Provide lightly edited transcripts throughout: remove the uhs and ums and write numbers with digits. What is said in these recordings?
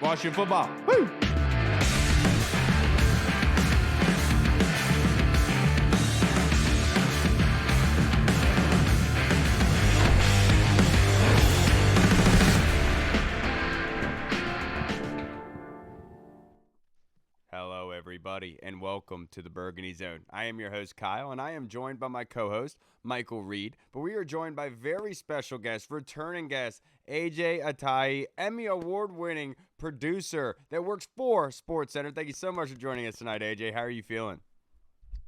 Washington football. Woo! Hello, everybody, and welcome to the Burgundy Zone. I am your host, Kyle, and I am joined by my co-host, Michael Reed. But we are joined by very special guest, returning guest, Ajay Atayee, Emmy Award-winning producer that works for SportsCenter. Thank you so much for joining us tonight, Ajay. How are you feeling?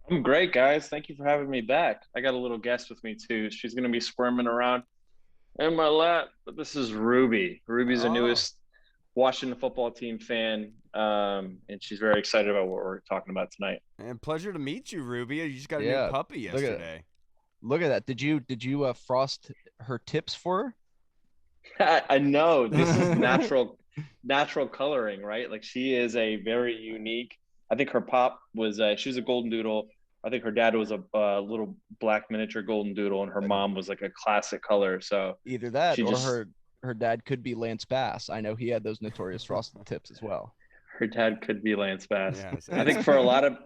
I'm great, guys. Thank you for having me back. I got a little guest with me, too. She's going to be squirming around in my lap, but this is Ruby. Ruby's the newest Washington football team fan, and she's very excited about what we're talking about tonight. And pleasure to meet you, Ruby. You just got a new puppy yesterday. Look at that. Did you frost her tips for her? I know. This is natural coloring, right? Like, she is a very unique. I think her pop was she was a golden doodle. I think her dad was a little black miniature golden doodle, and her mom was like a classic color. So either that or her dad could be Lance Bass. I know he had those notorious frosted tips as well. Her dad could be Lance Bass. Yes. I think for a lot of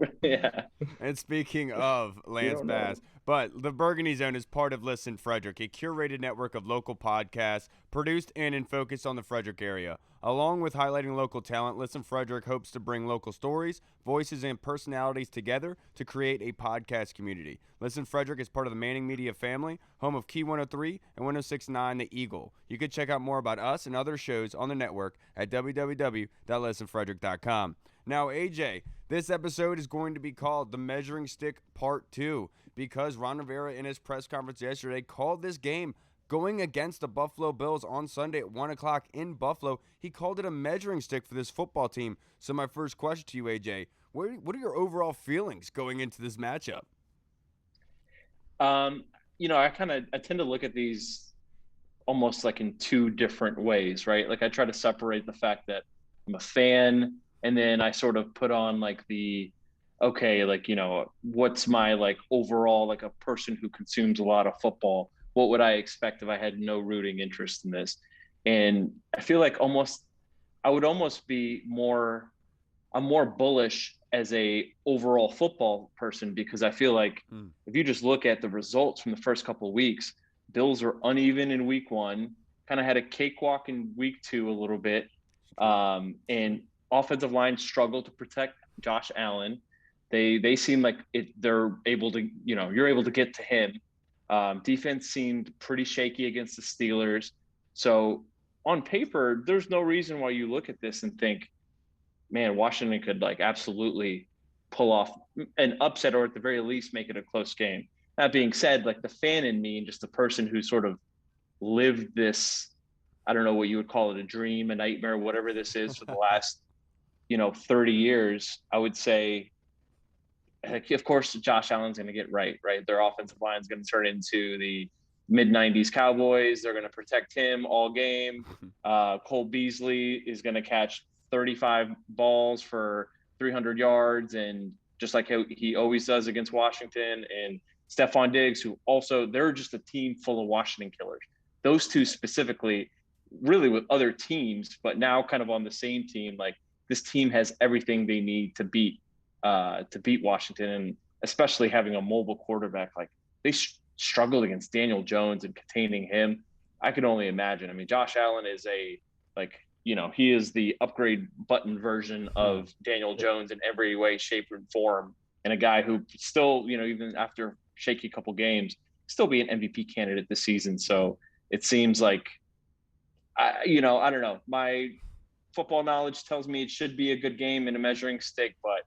And speaking of Lance Bass, but the Burgundy Zone is part of Listen Frederick, a curated network of local podcasts produced in and focused on the Frederick area. Along with highlighting local talent, Listen Frederick hopes to bring local stories, voices, and personalities together to create a podcast community. Listen Frederick is part of the Manning Media family, home of Key 103 and 106.9 The Eagle. You can check out more about us and other shows on the network at www.listenfrederick.com. Now, AJ, this episode is going to be called The Measuring Stick Part 2 because Ron Rivera in his press conference yesterday called this game going against the Buffalo Bills on Sunday at 1 o'clock in Buffalo. He called it a measuring stick for this football team. So my first question to you, AJ, what are your overall feelings going into this matchup? I tend to look at these almost like in two different ways, right? Like, I try to separate the fact that I'm a fan, and then I sort of put on like what's my like overall, like a person who consumes a lot of football, what would I expect if I had no rooting interest in this? And I feel like I'm more bullish as a overall football person, because I feel like if you just look at the results from the first couple of weeks, Bills were uneven in week 1, kind of had a cakewalk in week 2 a little bit. And offensive line struggled to protect Josh Allen. They seem like they're able to, you're able to get to him. Defense seemed pretty shaky against the Steelers. So on paper, there's no reason why you look at this and think, man, Washington could like absolutely pull off an upset, or at the very least make it a close game. That being said, like, the fan in me and just the person who sort of lived this, I don't know what you would call it, a dream, a nightmare, whatever this is for the last, 30 years, I would say, of course, Josh Allen's going to get right? Their offensive line is going to turn into the mid-90s Cowboys. They're going to protect him all game. Cole Beasley is going to catch 35 balls for 300 yards, and just like he always does against Washington. And Stephon Diggs, who also, they're just a team full of Washington killers. Those two specifically, really with other teams, but now kind of on the same team. Like, this team has everything they need to beat Washington, and especially having a mobile quarterback. Like, they struggled against Daniel Jones and containing him. I can only imagine. I mean, Josh Allen is he is the upgrade button version of Daniel Jones in every way, shape, and form, and a guy who still, even after shaky couple games, still be an MVP candidate this season. So it seems like, I don't know. My football knowledge tells me it should be a good game and a measuring stick, but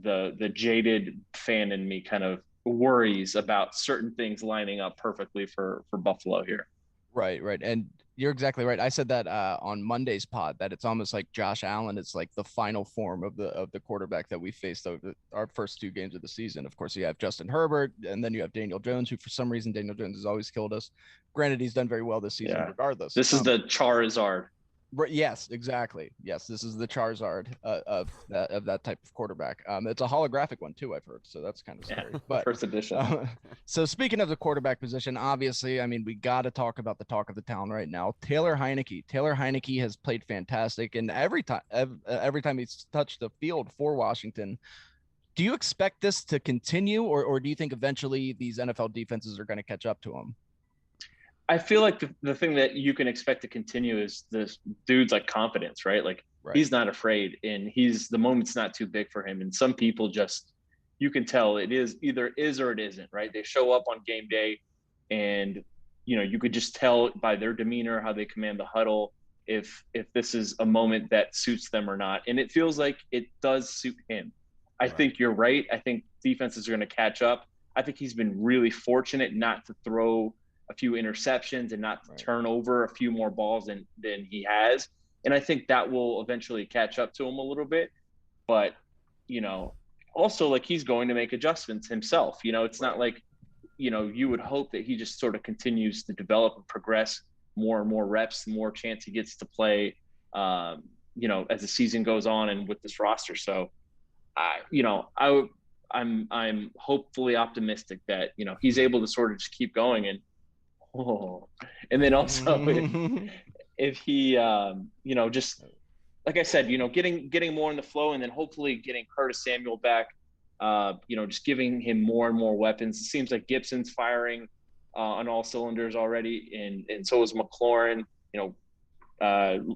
the jaded fan in me kind of worries about certain things lining up perfectly for Buffalo here. Right. And you're exactly right. I said that on Monday's pod, that it's almost like Josh Allen is like the final form of the quarterback that we faced over our first 2 games of the season. Of course, you have Justin Herbert, and then you have Daniel Jones, who for some reason Daniel Jones has always killed us. Granted, he's done very well this season regardless. This is the Charizard. Right, yes, exactly. Yes, this is the Charizard of that type of quarterback. It's a holographic one too, I've heard. So that's kind of scary. But first edition. so speaking of the quarterback position, obviously, I mean, we got to talk about the talk of the town right now, Taylor Heineke. Taylor Heineke has played fantastic, and every time he's touched the field for Washington. Do you expect this to continue, or do you think eventually these NFL defenses are going to catch up to him? I feel like the thing that you can expect to continue is this dude's like confidence, right? Like he's not afraid, and the moment's not too big for him. And some people just, you can tell it is either is or it isn't, right? They show up on game day, and you could just tell by their demeanor, how they command the huddle, if this is a moment that suits them or not. And it feels like it does suit him. I think you're right. I think defenses are going to catch up. I think he's been really fortunate not to throw a few interceptions and not to turn over a few more balls than he has. And I think that will eventually catch up to him a little bit. But, also like he's going to make adjustments himself. It's not like, you would hope that he just sort of continues to develop and progress more and more reps, the more chance he gets to play, as the season goes on and with this roster. So, I'm hopefully optimistic that, he's able to sort of just keep going. And then also if he, just like I said, getting more in the flow, and then hopefully getting Curtis Samuel back, just giving him more and more weapons. It seems like Gibson's firing on all cylinders already, and so is McLaurin.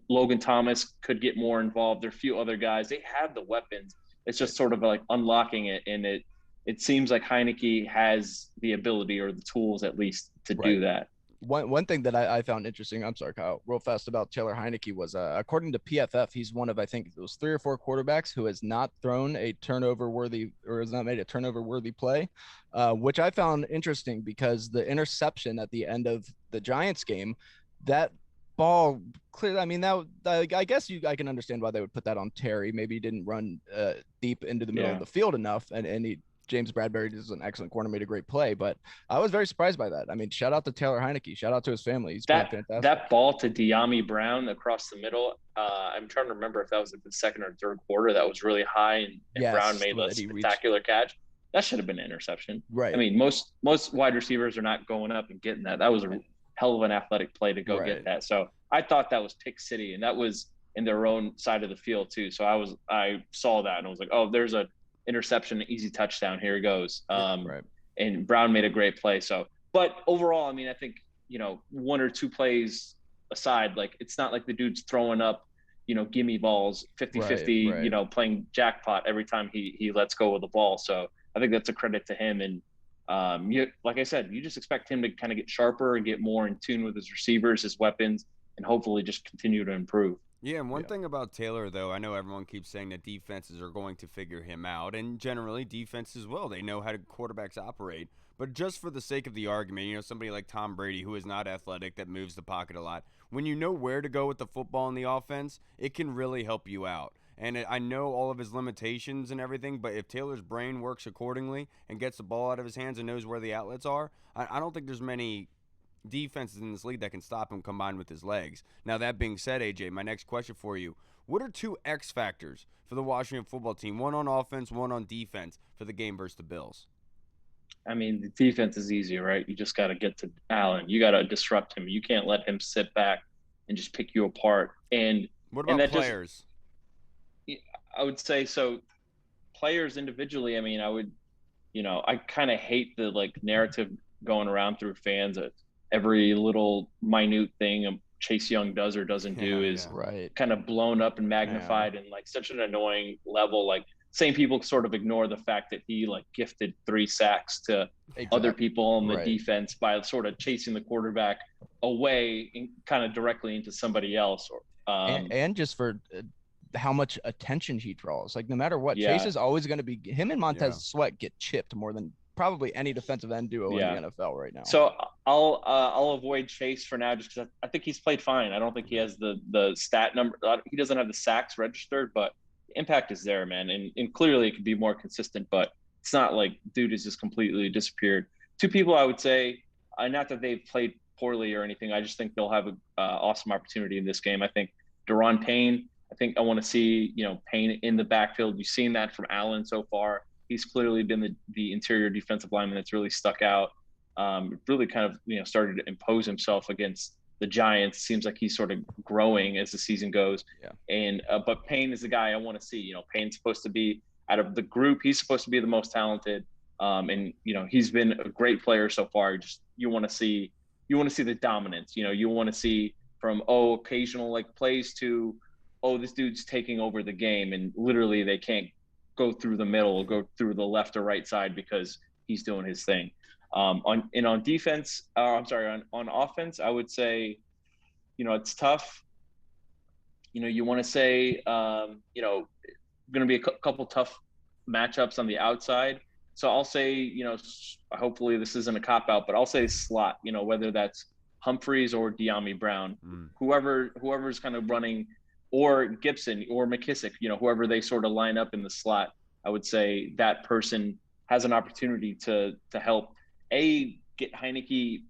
Logan Thomas could get more involved. There are a few other guys. They have the weapons. It's just sort of like unlocking it, and it seems like Heineke has the ability, or the tools at least, to do that. One thing that I found interesting, I'm sorry, Kyle, real fast, about Taylor Heineke was, according to PFF, he's one of, I think, those 3 or 4 quarterbacks who has not thrown a turnover-worthy, or has not made a turnover-worthy play, which I found interesting, because the interception at the end of the Giants game, that ball clearly, I mean, I guess I can understand why they would put that on Terry. Maybe he didn't run deep into the middle of the field enough, and James Bradbury is an excellent corner, made a great play, but I was very surprised by that. I mean, shout out to Taylor Heineke, shout out to his family. He's been fantastic. That ball to De'Ami Brown across the middle, I'm trying to remember if that was in the second or third quarter. That was really high, and Brown made a spectacular catch. That should have been an interception. Right. I mean, most wide receivers are not going up and getting that. That was a hell of an athletic play to go get that. So I thought that was pick city, and that was in their own side of the field too. So I saw that and I was like, oh, there's a interception, easy touchdown. Here he goes. And Brown made a great play. So, but overall, I mean, I think, 1 or 2 plays aside, like, it's not like the dude's throwing up, gimme balls 50-50, playing jackpot every time he lets go of the ball. So I think that's a credit to him. And like I said, you just expect him to kind of get sharper and get more in tune with his receivers, his weapons, and hopefully just continue to improve. Yeah, and one thing about Taylor, though, I know everyone keeps saying that defenses are going to figure him out, and generally defenses will. They know how quarterbacks operate. But just for the sake of the argument, somebody like Tom Brady, who is not athletic, that moves the pocket a lot, when you know where to go with the football in the offense, it can really help you out. And I know all of his limitations and everything, but if Taylor's brain works accordingly and gets the ball out of his hands and knows where the outlets are, I don't think there's many defenses in this league that can stop him combined with his legs. Now, that being said, AJ, my next question for you, what are 2 X factors for the Washington football team, one on offense, one on defense, for the game versus the Bills? I mean, the defense is easy, right? You just got to get to Allen. You got to disrupt him. You can't let him sit back and just pick you apart. And what about players? I would say, so players individually, I mean, I kind of hate the narrative going around through fans that every little minute thing Chase Young does or doesn't do is kind of blown up and magnified and such an annoying level. Same people sort of ignore the fact that he gifted 3 sacks to other people on the defense by sort of chasing the quarterback away and kind of directly into somebody else. And just for how much attention he draws. No matter what, Chase is always going to be, him and Montez Sweat get chipped more than probably any defensive end duo in the NFL right now. So I'll avoid Chase for now, just because I think he's played fine. I don't think he has the stat number. He doesn't have the sacks registered, but the impact is there, man. And clearly it could be more consistent, but it's not like dude has just completely disappeared. 2 people I would say, not that they've played poorly or anything. I just think they'll have an awesome opportunity in this game. I think Daron Payne, I think I want to see, Payne in the backfield. You've seen that from Allen so far. He's clearly been the interior defensive lineman that's really stuck out. Really kind of, started to impose himself against the Giants. Seems like he's sort of growing as the season goes. Yeah. And but Payne is the guy I want to see. Payne's supposed to be, out of the group, he's supposed to be the most talented. And he's been a great player so far. You want to see the dominance. You want to see from occasional like plays to this dude's taking over the game, and literally they can't go through the middle or go through the left or right side because he's doing his thing. On defense, on offense, I would say, it's tough. You want to say, going to be a couple tough matchups on the outside. So I'll say, hopefully this isn't a cop-out, but I'll say slot, whether that's Humphreys or De'Ami Brown, whoever's kind of running, or Gibson or McKissick, whoever they sort of line up in the slot. I would say that person has an opportunity to help get Heineke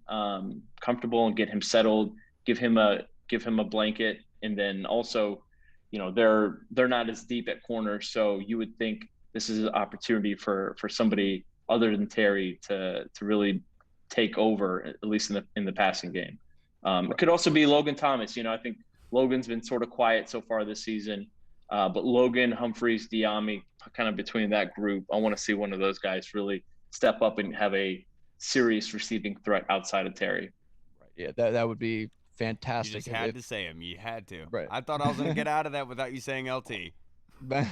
comfortable and get him settled, give him a blanket, and then also, they're not as deep at corner, so you would think this is an opportunity for somebody other than Terry to really take over, at least in the passing game. It could also be Logan Thomas. I think Logan's been sort of quiet so far this season, but Logan, Humphreys, De'Ami, kind of between that group, I want to see one of those guys really step up and have a serious receiving threat outside of Terry. Right. Yeah, that would be fantastic. You just had to say him. You had to. Right. I thought I was going to get out of that without you saying LT. But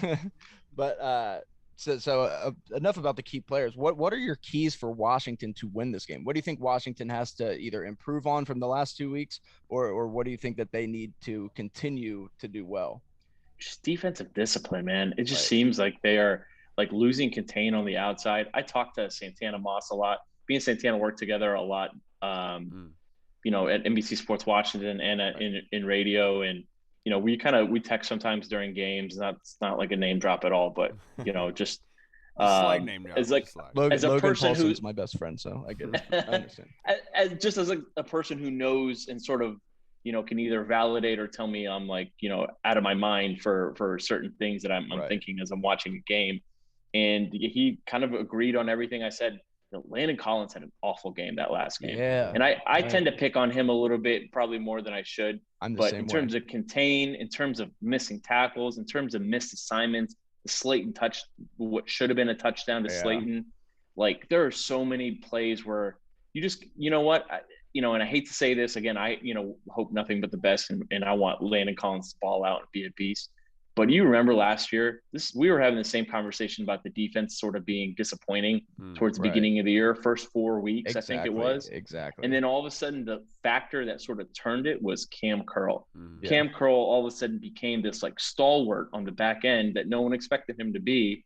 enough about the key players. What are your keys for Washington to win this game? What do you think Washington has to either improve on from the last 2 weeks, or what do you think that they need to continue to do well? Just defensive discipline, man. It just seems like they are like losing contain on the outside. I talked to Santana Moss a lot. Me and Santana work together a lot, at NBC Sports Washington and in radio. And, we text sometimes during games. It's not like a name drop at all, but, just slight name drop. As like Logan, as a Logan person Paulson's who's my best friend, so I get it. I understand. As a person who knows and sort of, can either validate or tell me I'm like, out of my mind for certain things that I'm thinking as I'm watching a game. And he kind of agreed on everything I said. Landon Collins had an awful game that last game. Yeah. And I tend to pick on him a little bit, probably more than I should. But in terms of contain, in terms of missing tackles, in terms of missed assignments, the Slayton what should have been a touchdown to Slayton. Like, there are so many plays where you just, and I hate to say this again, I, hope nothing but the best. And I want Landon Collins to ball out and be a beast. But you remember last year, we were having the same conversation about the defense sort of being disappointing towards the beginning of the year, first 4 weeks, exactly, I think it was. Exactly. And then all of a sudden, the factor that sort of turned it was Cam Curl. Yeah. Cam Curl all of a sudden became this like stalwart on the back end that no one expected him to be.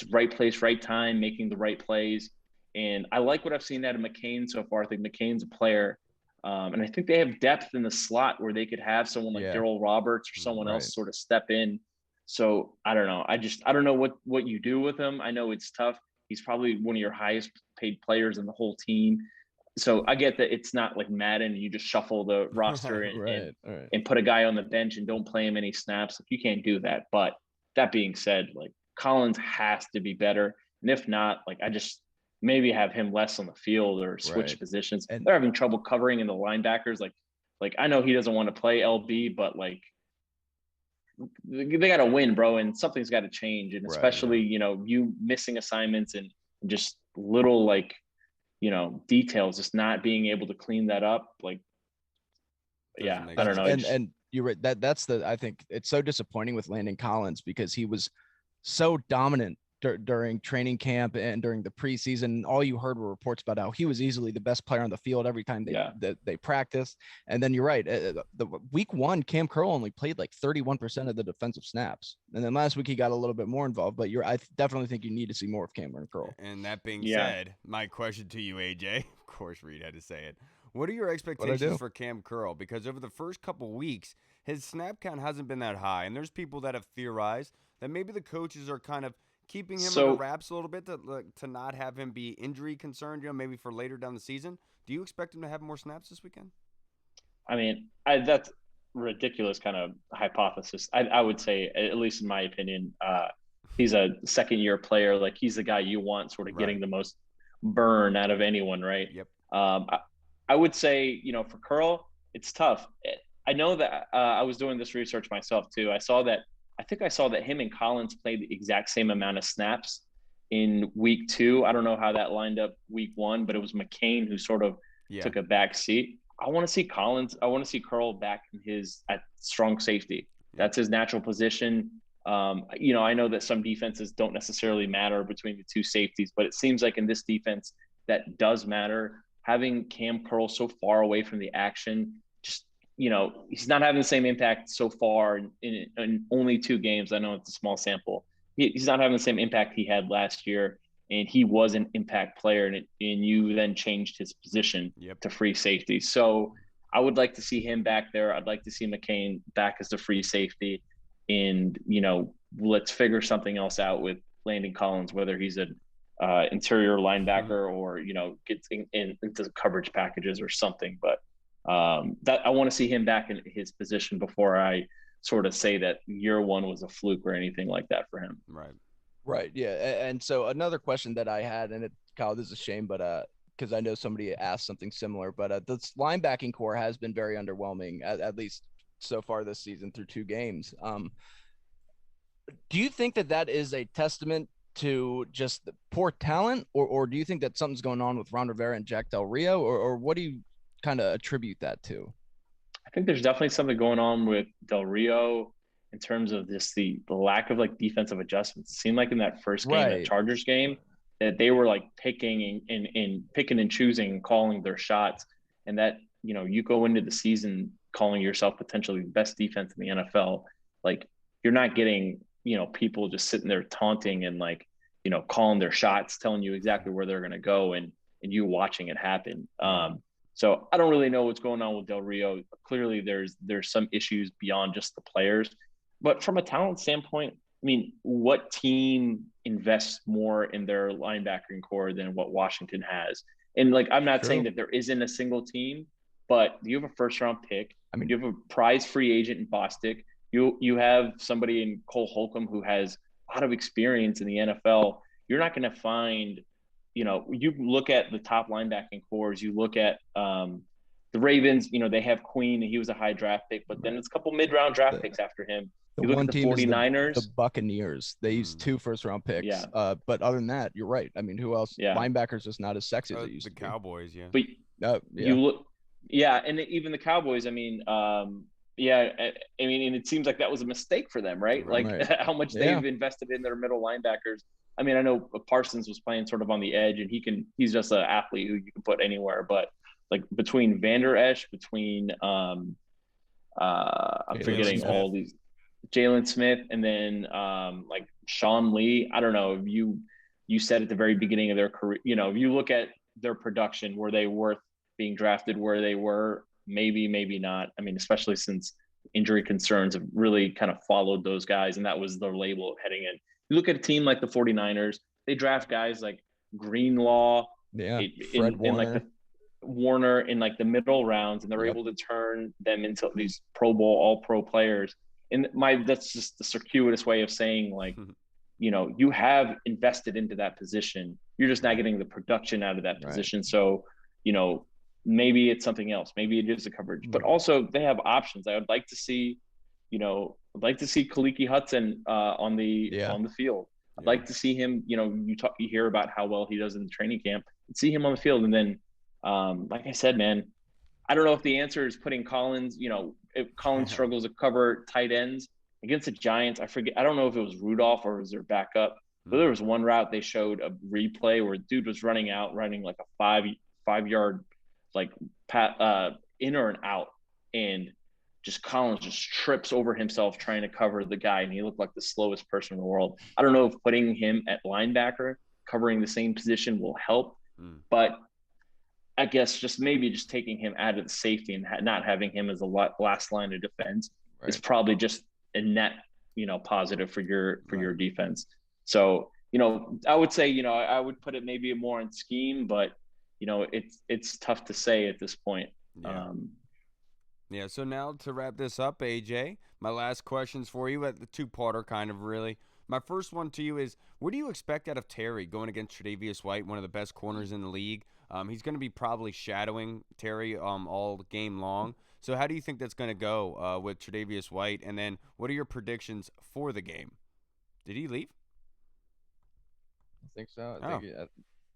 Right place, right time, making the right plays. And I like what I've seen out of McCain so far. I think McCain's a player. And I think they have depth in the slot where they could have someone like Darryl Roberts or someone else sort of step in. So I don't know. I don't know what you do with him. I know it's tough. He's probably one of your highest paid players in the whole team. So I get that it's not like Madden. You just shuffle the roster and put a guy on the bench and don't play him any snaps. You can't do that. But that being said, like, Collins has to be better. And if not, like, I just maybe have him less on the field or switch positions. And they're having trouble covering in the linebackers. Like I know he doesn't want to play LB, but like, they got to win, bro. And something's got to change. And especially, you missing assignments and just little like, details, just not being able to clean that up. Like, I don't know. And you're right. I think it's so disappointing with Landon Collins because he was so dominant during training camp and during the preseason. All you heard were reports about how he was easily the best player on the field every time they practiced. And then you're right. The week one, Cam Curl only played like 31% of the defensive snaps. And then last week he got a little bit more involved, but I definitely think you need to see more of Cameron Curl. And that being said, my question to you, AJ, of course, Reed had to say it. What are your expectations for Cam Curl? Because over the first couple weeks, his snap count hasn't been that high. And there's people that have theorized that maybe the coaches are kind of keeping him under wraps a little bit to not have him be injury concerned, maybe for later down the season. Do you expect him to have more snaps this weekend? I mean, that's ridiculous kind of hypothesis. I would say, at least in my opinion, he's a second-year player. Like, he's the guy you want sort of getting the most burn out of anyone, right? Yep. I would say, for Curl, it's tough. I know that I was doing this research myself too. I saw that him and Collins played the exact same amount of snaps in week 2. I don't know how that lined up week 1, but it was McCain who sort of took a back seat. I want to see Curl back at strong safety. That's his natural position. I know that some defenses don't necessarily matter between the two safeties, but it seems like in this defense that does matter. Having Cam Curl so far away from the action, just, he's not having the same impact so far in only 2 games. I know it's a small sample. He's not having the same impact he had last year, and he was an impact player, and you then changed his position to free safety. So I would like to see him back there. I'd like to see McCain back as the free safety, and, let's figure something else out with Landon Collins, whether he's an interior linebacker or, gets into coverage packages or something. But that I want to see him back in his position before I sort of say that year 1 was a fluke or anything like that for him. Right. Yeah. And so another question that I had, and Kyle, this is a shame, but because I know somebody asked something similar, but this linebacking core has been very underwhelming, at least so far this season through 2 games. Do you think that is a testament to just the poor talent, or do you think that something's going on with Ron Rivera and Jack Del Rio, or what do you kind of attribute that to? I think there's definitely something going on with Del Rio in terms of this, the lack of defensive adjustments. It seemed like in that first game, that Chargers game, that they were picking and choosing and calling their shots. And that, you go into the season calling yourself potentially the best defense in the NFL. You're not getting, people just sitting there taunting and calling their shots, telling you exactly where they're going to go and you watching it happen. So I don't really know what's going on with Del Rio. Clearly there's some issues beyond just the players, but from a talent standpoint, I mean, what team invests more in their linebacking core than what Washington has? And I'm not saying that there isn't a single team, but you have a 1st-round pick. I mean, you have a prize free agent in Bostic. You have somebody in Cole Holcomb who has a lot of experience in the NFL. You're not going to find, you look at the top linebacking cores, you look at the Ravens, they have Queen, and he was a high draft pick, but then it's a couple mid-round draft picks after him. You look at the 49ers. The Buccaneers. They used 2 first-round picks. Yeah. But other than that, you're right. I mean, who else? Yeah. Linebackers just not as sexy as they used to be. The Cowboys, yeah. But you look – yeah, and even the Cowboys, I mean, and it seems like that was a mistake for them, right? How much they've invested in their middle linebackers. I mean, I know Parsons was playing sort of on the edge, and he's just an athlete who you can put anywhere. But between Vander Esch, between I'm forgetting all these, Jalen Smith, and then Sean Lee. I don't know if you said at the very beginning of their career, if you look at their production, were they worth being drafted where they were? Maybe not. I mean, especially since injury concerns have really kind of followed those guys, and that was their label heading in. You look at a team like the 49ers, they draft guys like Greenlaw, Fred Warner. Warner in the middle rounds, and they're able to turn them into these Pro Bowl, all-pro players. And that's just the circuitous way of saying you have invested into that position. You're just not getting the production out of that position. So, maybe it's something else. Maybe it is the coverage, but also they have options. I would like to see, Kaliki Hudson on the field. I'd like to see him, you hear about how well he does in the training camp, and see him on the field. And then, like I said, man, I don't know if the answer is putting Collins, if Collins struggles to cover tight ends against the Giants. I don't know if it was Rudolph or was their backup, but there was one route they showed a replay where a dude was running like a 5-yard, in or and out, and just Collins just trips over himself trying to cover the guy, and he looked like the slowest person in the world. I don't know if putting him at linebacker, covering the same position, will help, but I guess just taking him out of the safety and not having him as the last line of defense is probably just a net, positive for your defense. So, I would say, I would put it maybe more on scheme, but it's tough to say at this point. Yeah. Yeah, so now to wrap this up, AJ, my last questions for you, the two-parter kind of really. My first one to you is, what do you expect out of Terry going against Tre'Davious White, one of the best corners in the league? He's going to be probably shadowing Terry all game long. So how do you think that's going to go with Tre'Davious White? And then what are your predictions for the game? Did he leave? I think so.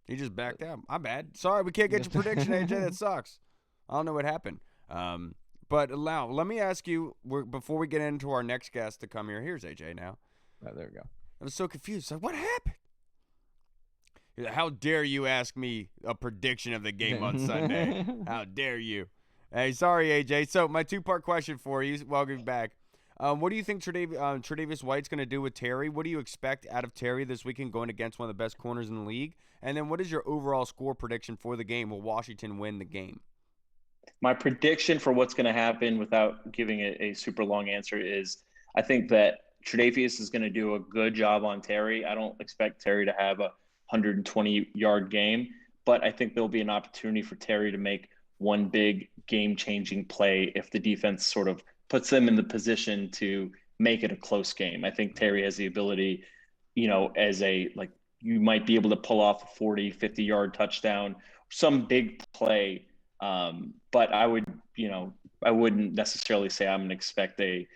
He just backed out. My bad. Sorry, we can't get your prediction, AJ. That sucks. I don't know what happened. But now, let me ask you, before we get into our next guest to come here. Here's AJ now. Oh, there we go. I was so confused. Like, what happened? How dare you ask me a prediction of the game on Sunday? How dare you? Hey, sorry, AJ. So my two-part question for you. Welcome back. What do you think Tre'Davious White's going to do with Terry? What do you expect out of Terry this weekend going against one of the best corners in the league? And then what is your overall score prediction for the game? Will Washington win the game? My prediction for what's going to happen, without giving it a super long answer, is I think that Tre'Davious is going to do a good job on Terry. I don't expect Terry to have a 120-yard game, but I think there'll be an opportunity for Terry to make one big game-changing play if the defense sort of puts them in the position to make it a close game. I think Terry has the ability, as you might be able to pull off a 40, 50-yard touchdown, some big play. But I wouldn't necessarily say I'm going to expect a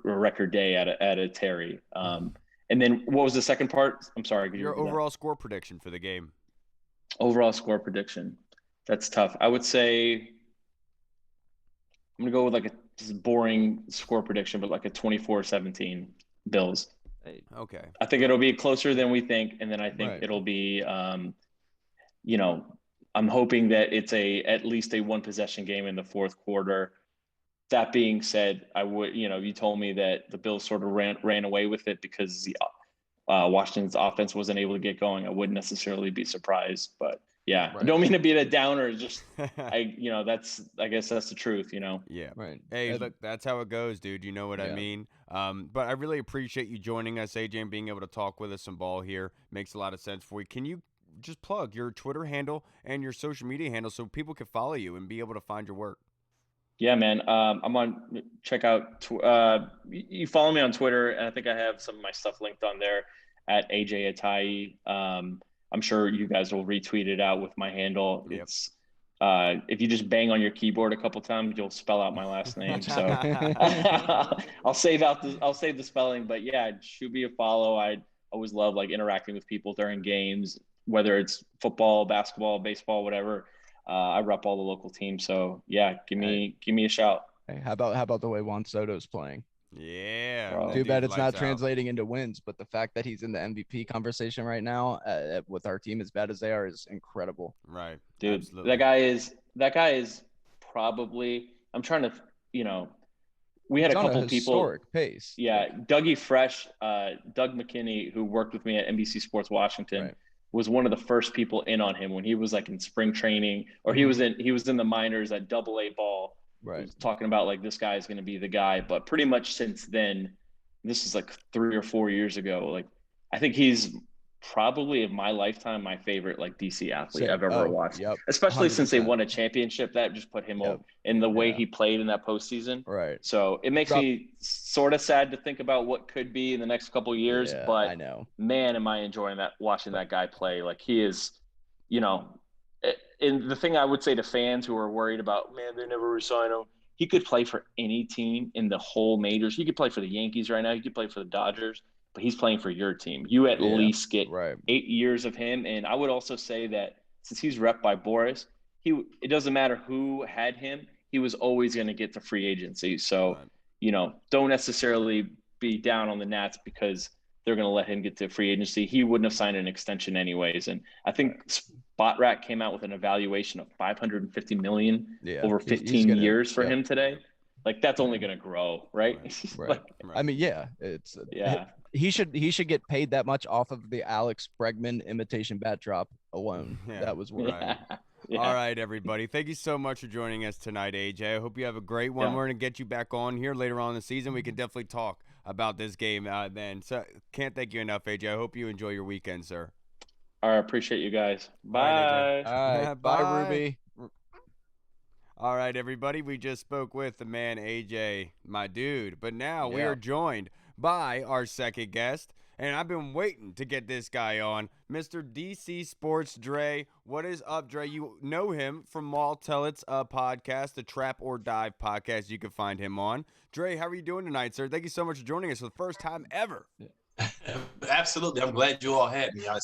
record day out of Terry. And then what was the second part? I'm sorry. Your overall score prediction for the game. Overall score prediction. That's tough. I would say I'm going to go with like a boring score prediction, but like a 24-17 Bills. Okay. I think it'll be closer than we think. And then I think it'll be, I'm hoping that it's at least a one possession game in the fourth quarter. That being said, I would, you told me that the Bills sort of ran away with it because the Washington's offense wasn't able to get going. I wouldn't necessarily be surprised, but yeah, I don't mean to be a downer. Just I guess that's the truth, Yeah. Right. Hey, look, that's how it goes, dude. You know what I mean? But I really appreciate you joining us, AJ, and being able to talk with us some ball here. Makes a lot of sense for you. Can you just plug your Twitter handle and your social media handle so people can follow you and be able to find your work? Yeah, man. I'm on, check out, you follow me on Twitter, and I think I have some of my stuff linked on there at Ajay Atayee. I'm sure you guys will retweet it out with my handle. Yep. It's, if you just bang on your keyboard a couple times, you'll spell out my last name. So I'll save the spelling, but yeah, shoot me a follow. I always love interacting with people during games, whether it's football, basketball, baseball, whatever. I rep all the local teams, so yeah, give me a shout. Hey, how about the way Juan Soto's playing? Yeah. Too bad it's not translating into wins, but the fact that he's in the MVP conversation right now with our team as bad as they are is incredible. Right, dude. Absolutely. That guy is probably. I'm trying to, we had a couple people. Historic pace. Yeah, Dougie Fresh, Doug McKinney, who worked with me at NBC Sports Washington. Right. Was one of the first people in on him when he was in spring training, or he was in the minors at AA ball. Right. Talking about this guy is going to be the guy. But pretty much since then, this is 3 or 4 years ago. I think he's probably of my lifetime my favorite DC athlete I've ever watched. Yep. Especially 100%. Since they won a championship, that just put him up in the way he played in that postseason. Right. So it makes me sort of sad to think about what could be in the next couple of years. Yeah, but I know. Man, am I enjoying watching that guy play. He is, and the thing I would say to fans who are worried about, man, they never resign him. He could play for any team in the whole majors. He could play for the Yankees right now. He could play for the Dodgers. But he's playing for your team. You at least get 8 years of him. And I would also say that since he's rep by Boris, it doesn't matter who had him. He was always going to get to free agency. So, don't necessarily be down on the Nats because they're going to let him get to free agency. He wouldn't have signed an extension anyways. And I think SpotRack came out with an evaluation of $550 million over 15 years for him today. That's only going to grow, right? Right. I mean, it's He should get paid that much off of the Alex Bregman imitation bat drop alone. Yeah. That was worth it. Yeah. All right, everybody. Thank you so much for joining us tonight, AJ. I hope you have a great one. We're going to get you back on here later on in the season. We can definitely talk about this game then. So can't thank you enough, AJ. I hope you enjoy your weekend, sir. All right. Appreciate you guys. Bye. All right, bye, Ruby. All right, everybody. We just spoke with the man, AJ, my dude. But now we are joined by our second guest. And I've been waiting to get this guy on, MrDCSportsDre. What is up, Dre? You know him from Maul Tell It's a podcast, the Trap or Dive podcast you can find him on. Dre, how are you doing tonight, sir? Thank you so much for joining us for the first time ever. Absolutely. I'm glad you all had me. I'm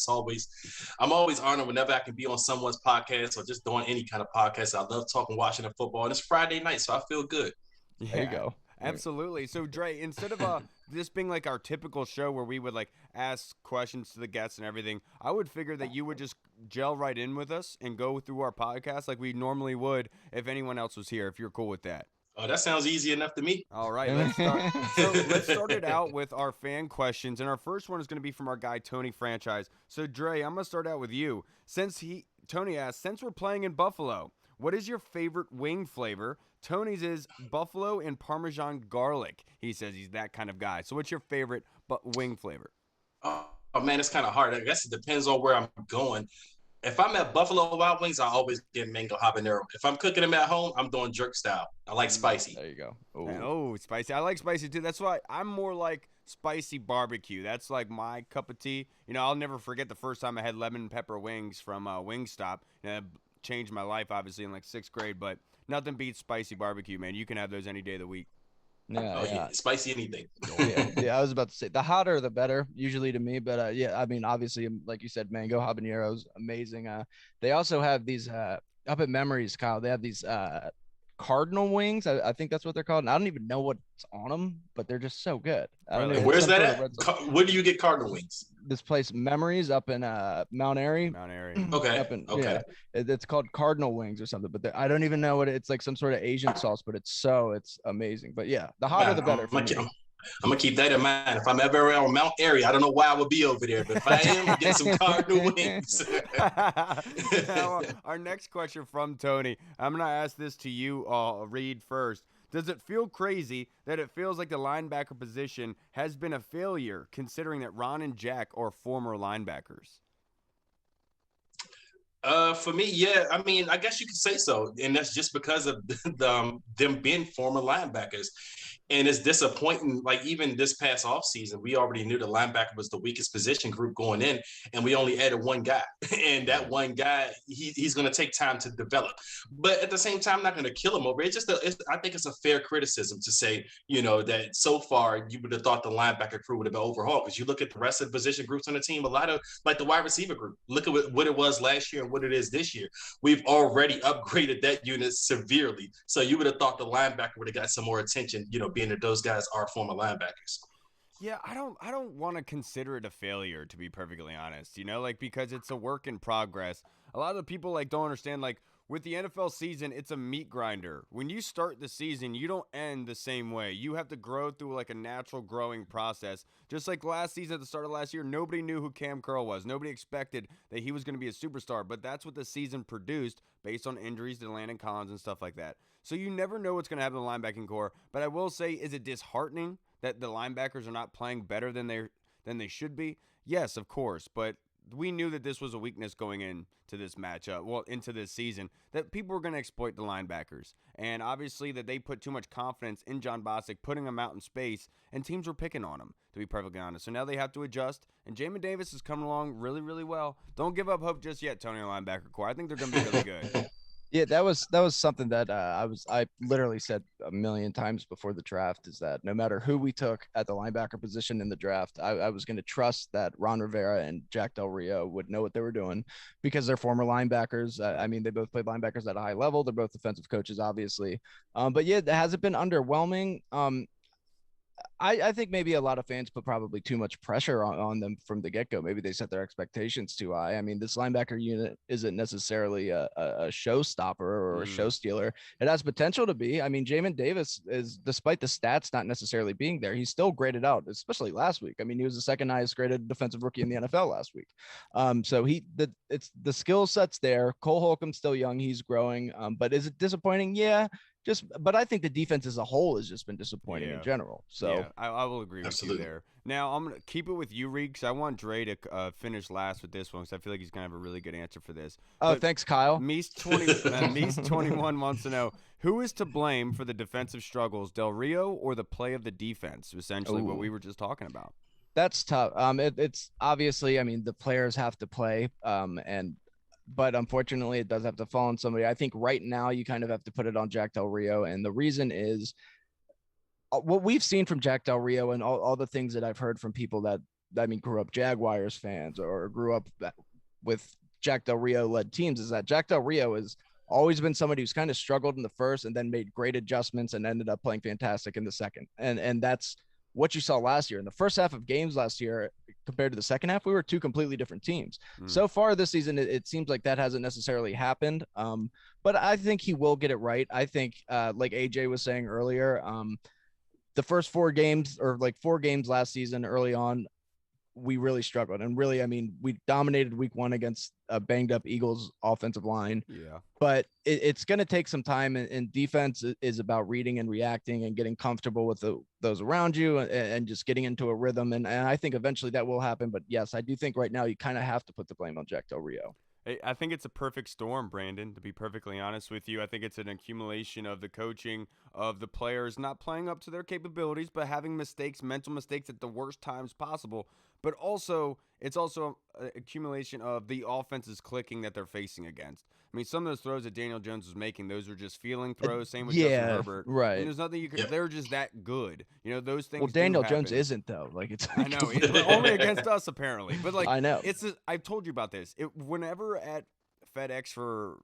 always honored whenever I can be on someone's podcast or just doing any kind of podcast. I love talking Washington football, and it's Friday night, so I feel good. Yeah, there you go. Absolutely. So, Dre, instead of this being like our typical show where we would like ask questions to the guests and everything, I would figure that you would just gel right in with us and go through our podcast like we normally would if anyone else was here, if you're cool with that. Oh, that sounds easy enough to me. All right, let's start. So let's start it out with our fan questions, and our first one is going to be from our guy Tony Franchise. So Dre, I'm going to start out with you. Tony asked, since we're playing in Buffalo, what is your favorite wing flavor? Tony's is buffalo and Parmesan garlic. He says he's that kind of guy. So what's your favorite wing flavor? Oh man, it's kind of hard. I guess it depends on where I'm going. If I'm at Buffalo Wild Wings, I always get mango habanero. If I'm cooking them at home, I'm doing jerk style. I like spicy. There you go. Oh, spicy. I like spicy too. That's why I'm more like spicy barbecue. That's like my cup of tea. You know, I'll never forget the first time I had lemon pepper wings from Wingstop. You know, it changed my life, obviously, in like 6th grade. But nothing beats spicy barbecue, man. You can have those any day of the week. Yeah. Spicy anything. Yeah, I was about to say the hotter the better, usually to me. But yeah, I mean, obviously, like you said, mango habaneros, amazing. They also have these up at Memories, Kyle. They have these cardinal wings. I think that's what they're called. And I don't even know what's on them, but they're just so good. Where's that at? Where do you get cardinal wings? This place, Memories, up in Mount Airy. Okay. Yeah, it's called Cardinal Wings or something. But I don't even know what it's like. Some sort of Asian sauce, but it's amazing. But yeah, the hotter the better. I'm gonna keep that in mind. If I'm ever around Mount Airy, I don't know why I would be over there, but if I am, get some cardinal wings. Now, our next question from Tony. I'm gonna ask this to you, Reed, first. Does it feel crazy that it feels like the linebacker position has been a failure, considering that Ron and Jack are former linebackers? For me, yeah. I mean, I guess you could say so, and that's just because of them being former linebackers. And it's disappointing. Like even this past offseason, we already knew the linebacker was the weakest position group going in, and we only added one guy. And that one guy, he's going to take time to develop. But at the same time, I'm not going to kill him over it. I think it's a fair criticism to say, that so far you would have thought the linebacker crew would have been overhauled, because you look at the rest of the position groups on the team, a lot of like the wide receiver group. Look at what it was last year and what it is this year. We've already upgraded that unit severely. So you would have thought the linebacker would have got some more attention, being that those guys are former linebackers. Yeah, I don't want to consider it a failure, to be perfectly honest, because it's a work in progress. A lot of the people don't understand, with the NFL season, it's a meat grinder. When you start the season, you don't end the same way. You have to grow through a natural growing process. Just like last season, at the start of last year, nobody knew who Cam Curl was. Nobody expected that he was going to be a superstar, but that's what the season produced based on injuries to Landon Collins and stuff like that. So you never know what's going to happen in the linebacking core. But I will say, is it disheartening that the linebackers are not playing better than they should be? Yes, of course. But we knew that this was a weakness going into this matchup, into this season, that people were going to exploit the linebackers. And obviously that they put too much confidence in John Bostic, putting him out in space, and teams were picking on him, to be perfectly honest. So now they have to adjust, and Jamin Davis is coming along really, really well. Don't give up hope just yet, Tony, linebacker core. I think they're going to be really good. Yeah, that was something that I literally said a million times before the draft, is that no matter who we took at the linebacker position in the draft, I was going to trust that Ron Rivera and Jack Del Rio would know what they were doing, because they're former linebackers. I mean, they both played linebackers at a high level. They're both defensive coaches, obviously. But yeah, has it been underwhelming? I think maybe a lot of fans put probably too much pressure on them from the get-go. Maybe they set their expectations too high. I mean, this linebacker unit isn't necessarily a showstopper or a show stealer. It has potential to be. I mean, Jamin Davis is, despite the stats not necessarily being there, he's still graded out, especially last week. I mean, he was the second highest graded defensive rookie in the NFL last week. So it's the skill set's there. Cole Holcomb's still young. He's growing. But is it disappointing? Yeah. but I think the defense as a whole has just been disappointing in general. So yeah, I will agree with you there. Now I'm gonna keep it with you, Reed, because I want Dre to finish last with this one, because I feel like he's gonna have a really good answer for this. Oh, thanks, Kyle. Meese 21 wants to know who is to blame for the defensive struggles, Del Rio or the play of the defense? Essentially, what we were just talking about. That's tough. It's obviously, I mean, the players have to play, but unfortunately, it does have to fall on somebody. I think right now you kind of have to put it on Jack Del Rio, and the reason is what we've seen from Jack Del Rio and all the things that I've heard from people that grew up Jaguars fans or grew up with Jack Del Rio led teams is that Jack Del Rio has always been somebody who's kind of struggled in the first and then made great adjustments and ended up playing fantastic in the second. And that's what you saw last year. In the first half of games last year compared to the second half, we were two completely different teams. So far this season, it seems like that hasn't necessarily happened. But I think he will get it right. I think, like AJ was saying earlier, the first 4 games or like 4 games last season early on, we really struggled. And really, I mean, we dominated week 1 against a banged up Eagles offensive line. Yeah. But it's going to take some time, and defense is about reading and reacting and getting comfortable with those around you and just getting into a rhythm. And I think eventually that will happen. But yes, I do think right now you kind of have to put the blame on Jack Del Rio. I think it's a perfect storm, Brandon, to be perfectly honest with you. I think it's an accumulation of the coaching, of the players not playing up to their capabilities, but having mistakes, mental mistakes at the worst times possible. But also, it's also an accumulation of the offenses clicking that they're facing against. I mean, some of those throws that Daniel Jones was making, those were just feeling throws. Same with Justin Herbert. Right. And there's nothing you can. They're just that good. You know, those things. Well, Daniel Jones isn't though. Like it's. I know, but only against us apparently. But like, I know. I've told you about this. Whenever at FedEx for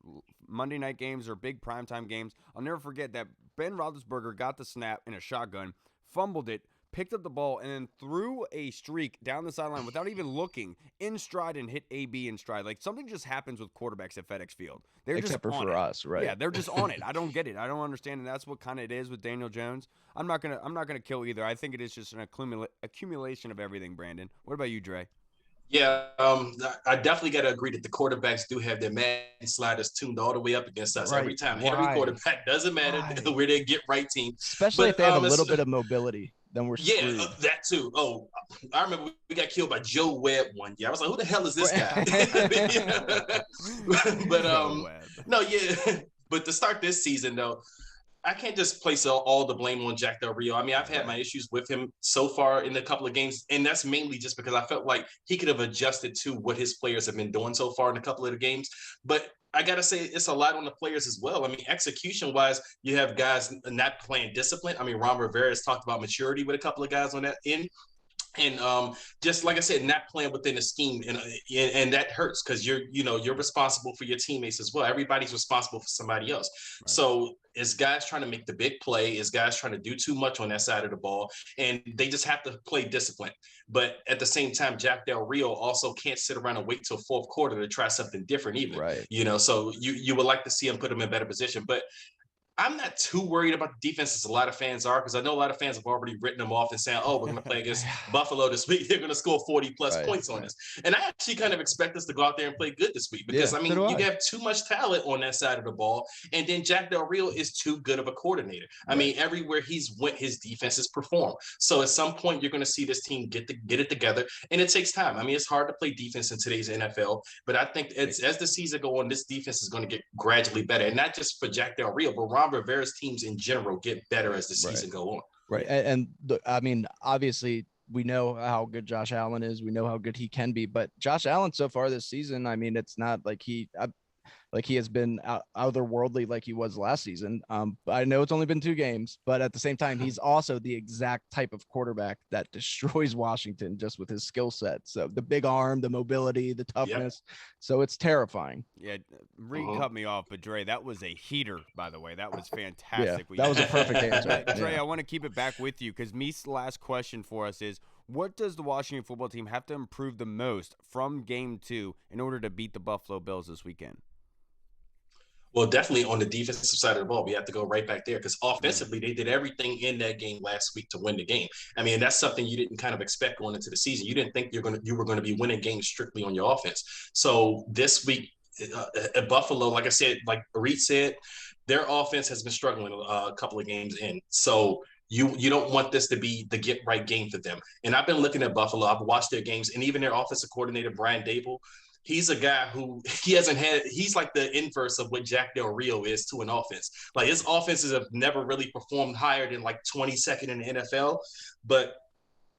Monday night games or big primetime games, I'll never forget that Ben Roethlisberger got the snap in a shotgun, fumbled it, picked up the ball, and then threw a streak down the sideline without even looking, in stride, and hit AB in stride. Like, something just happens with quarterbacks at FedEx Field. They're Except just on for it. us, right? Yeah, they're just on it. I don't get it. I don't understand, and that's what kind of it is with Daniel Jones. I'm not gonna kill either. I think it is just an accumulation of everything. Brandon, what about you, Dre? Yeah, I definitely got to agree that the quarterbacks do have their Madden sliders tuned all the way up against us every time. Every quarterback, doesn't matter where they get right team. Especially if they have a little bit of mobility, then we're screwed. Yeah, that too. Oh, I remember we got killed by Joe Webb one year. I was like, who the hell is this guy? But no, yeah. But to start this season, though, I can't just place all the blame on Jack Del Rio. I mean, I've had my issues with him so far in a couple of games, and that's mainly just because I felt like he could have adjusted to what his players have been doing so far in a couple of the games. But I got to say, it's a lot on the players as well. I mean, execution-wise, you have guys not playing discipline. I mean, Ron Rivera has talked about maturity with a couple of guys on that end. And just like I said, not playing within the scheme, and that hurts because you're responsible for your teammates as well. Everybody's responsible for somebody else. Right. So is guys trying to make the big play? Is guys trying to do too much on that side of the ball? And they just have to play discipline. But at the same time, Jack Del Rio also can't sit around and wait till fourth quarter to try something different either. Right. So you would like to see him put him in a better position, but I'm not too worried about the defense as a lot of fans are, because I know a lot of fans have already written them off and saying, oh, we're going to play against Buffalo this week. They're going to score 40-plus points on us. And I actually kind of expect us to go out there and play good this week because, I mean, you have too much talent on that side of the ball. And then Jack Del Rio is too good of a coordinator. I mean, everywhere he's went, his defenses perform. So at some point, you're going to see this team get it together. And it takes time. I mean, it's hard to play defense in today's NFL. But I think as the season goes on, this defense is going to get gradually better. And not just for Jack Del Rio, but Ron Rivera's teams in general get better as the season go on. Right. And I mean, obviously we know how good Josh Allen is. We know how good he can be, but Josh Allen so far this season, I mean, it's not like he has been otherworldly like he was last season. I know it's only been 2 games, but at the same time, he's also the exact type of quarterback that destroys Washington just with his skill set. So the big arm, the mobility, the toughness. Yep. So it's terrifying. Yeah, Reed cut me off, but Dre, that was a heater, by the way. That was fantastic. Yeah, that was a perfect answer. Dre, I want to keep it back with you because Mee's last question for us is, what does the Washington football team have to improve the most from game 2 in order to beat the Buffalo Bills this weekend? Well, definitely on the defensive side of the ball, we have to go right back there because offensively, they did everything in that game last week to win the game. I mean, that's something you didn't kind of expect going into the season. You didn't think you were going to be winning games strictly on your offense. So this week at Buffalo, like I said, like Reed said, their offense has been struggling a couple of games in. So you don't want this to be the get right game for them. And I've been looking at Buffalo. I've watched their games, and even their offensive coordinator, Brian Dable, he's a guy who he's like the inverse of what Jack Del Rio is to an offense. Like his offenses have never really performed higher than like 22nd in the NFL. But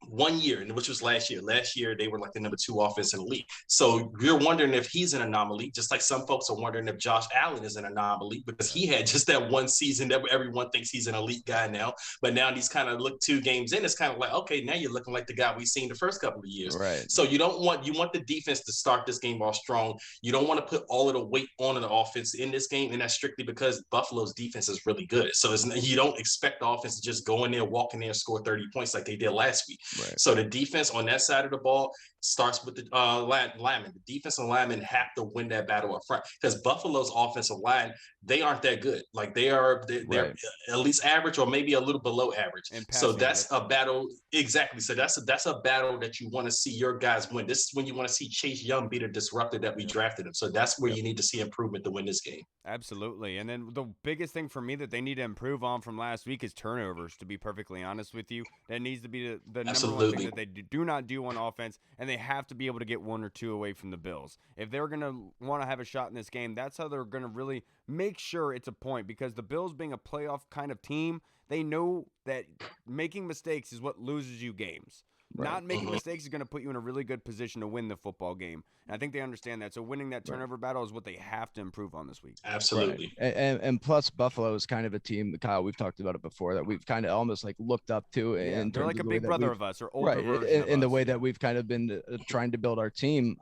1 year, which was last year, they were like the number 2 offense in the league. So you're wondering if he's an anomaly, just like some folks are wondering if Josh Allen is an anomaly, because he had just that one season that everyone thinks he's an elite guy now. But now he's kind of looked 2 games in. It's kind of like, okay, now you're looking like the guy we've seen the first couple of years. Right. So you want the defense to start this game off strong. You don't want to put all of the weight on the offense in this game, and that's strictly because Buffalo's defense is really good. So you don't expect the offense to just go in there, walk in there, and score 30 points like they did last week. Right. So the defense on that side of the ball starts with the linemen. The defensive linemen have to win that battle up front, because Buffalo's offensive line, they aren't that good. Like they're Right. at least average or maybe a little below average. So that's a battle. Exactly. So that's a battle that you want to see your guys win. This is when you want to see Chase Young be the disruptor that we drafted him. So that's where you need to see improvement to win this game. Absolutely. And then the biggest thing for me that they need to improve on from last week is turnovers, to be perfectly honest with you. That needs to be the number one thing that they do not do on offense, and they have to be able to get 1 or 2 away from the Bills. If they're going to want to have a shot in this game, that's how they're going to really make sure it's a point, because the Bills, being a playoff kind of team, they know that making mistakes is what loses you games. Right. Not making mistakes is going to put you in a really good position to win the football game. And I think they understand that. So winning that turnover battle is what they have to improve on this week. Absolutely. Right. And plus, Buffalo is kind of a team, Kyle, we've talked about it before, that we've kind of almost like looked up to. They're like a big brother of us, or older version of in the us. way that we've kind of been trying to build our team.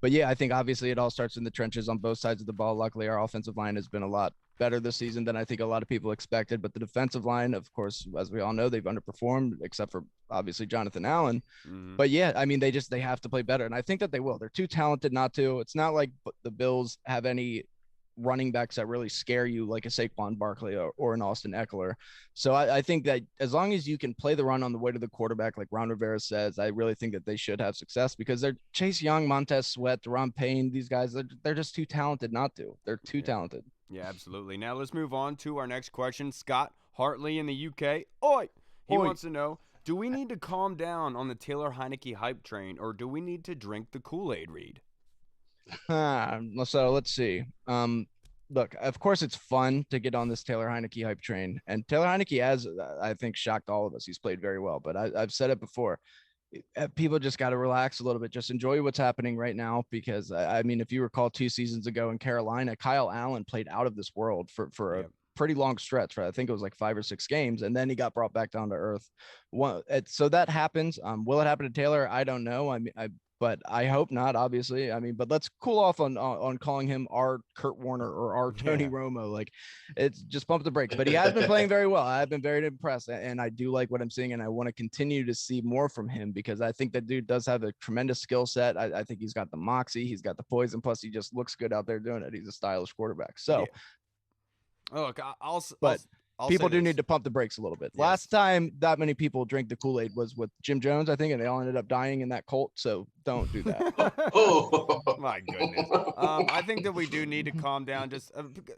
But yeah, I think obviously it all starts in the trenches on both sides of the ball. Luckily, our offensive line has been a lot better this season than I think a lot of people expected. But the defensive line, of course, as we all know, they've underperformed, except for obviously Jonathan Allen. Mm-hmm. But yeah, I mean, they have to play better. And I think that they will. They're too talented not to. It's not like the Bills have any running backs that really scare you, like a Saquon Barkley or an Austin Eckler. So I think that as long as you can play the run on the way to the quarterback, like Ron Rivera says, I really think that they should have success, because they're Chase Young, Montez Sweat, Deron Payne. These guys, they're just too talented not to. They're too talented. Yeah, absolutely. Now let's move on to our next question. Scott Hartley in the UK. He wants to know, do we need to calm down on the Taylor Heineke hype train, or do we need to drink the Kool-Aid, Reed? So let's see. Look, of course it's fun to get on this Taylor Heineke hype train, and Taylor Heineke has, I think, shocked all of us. He's played very well, but I've said it before. People just got to relax a little bit. Just enjoy what's happening right now, because I mean, if you recall 2 seasons ago in Carolina, Kyle Allen played out of this world for a pretty long stretch, right? I think it was like 5 or 6 games, and then he got brought back down to earth. So that happens. Will it happen to Taylor? I don't know. But I hope not, obviously. I mean, but let's cool off on calling him our Kurt Warner or our Tony Romo. Like, it's just pump the brakes. But he has been playing very well. I've been very impressed, and I do like what I'm seeing, and I want to continue to see more from him, because I think that dude does have a tremendous skill set. I think he's got the moxie, he's got the poison, plus he just looks good out there doing it. He's a stylish quarterback. So, look, people do need to pump the brakes a little bit. Yes. Last time that many people drank the Kool-Aid was with Jim Jones, I think, and they all ended up dying in that cult. So don't do that. My goodness. I think that we do need to calm down. Just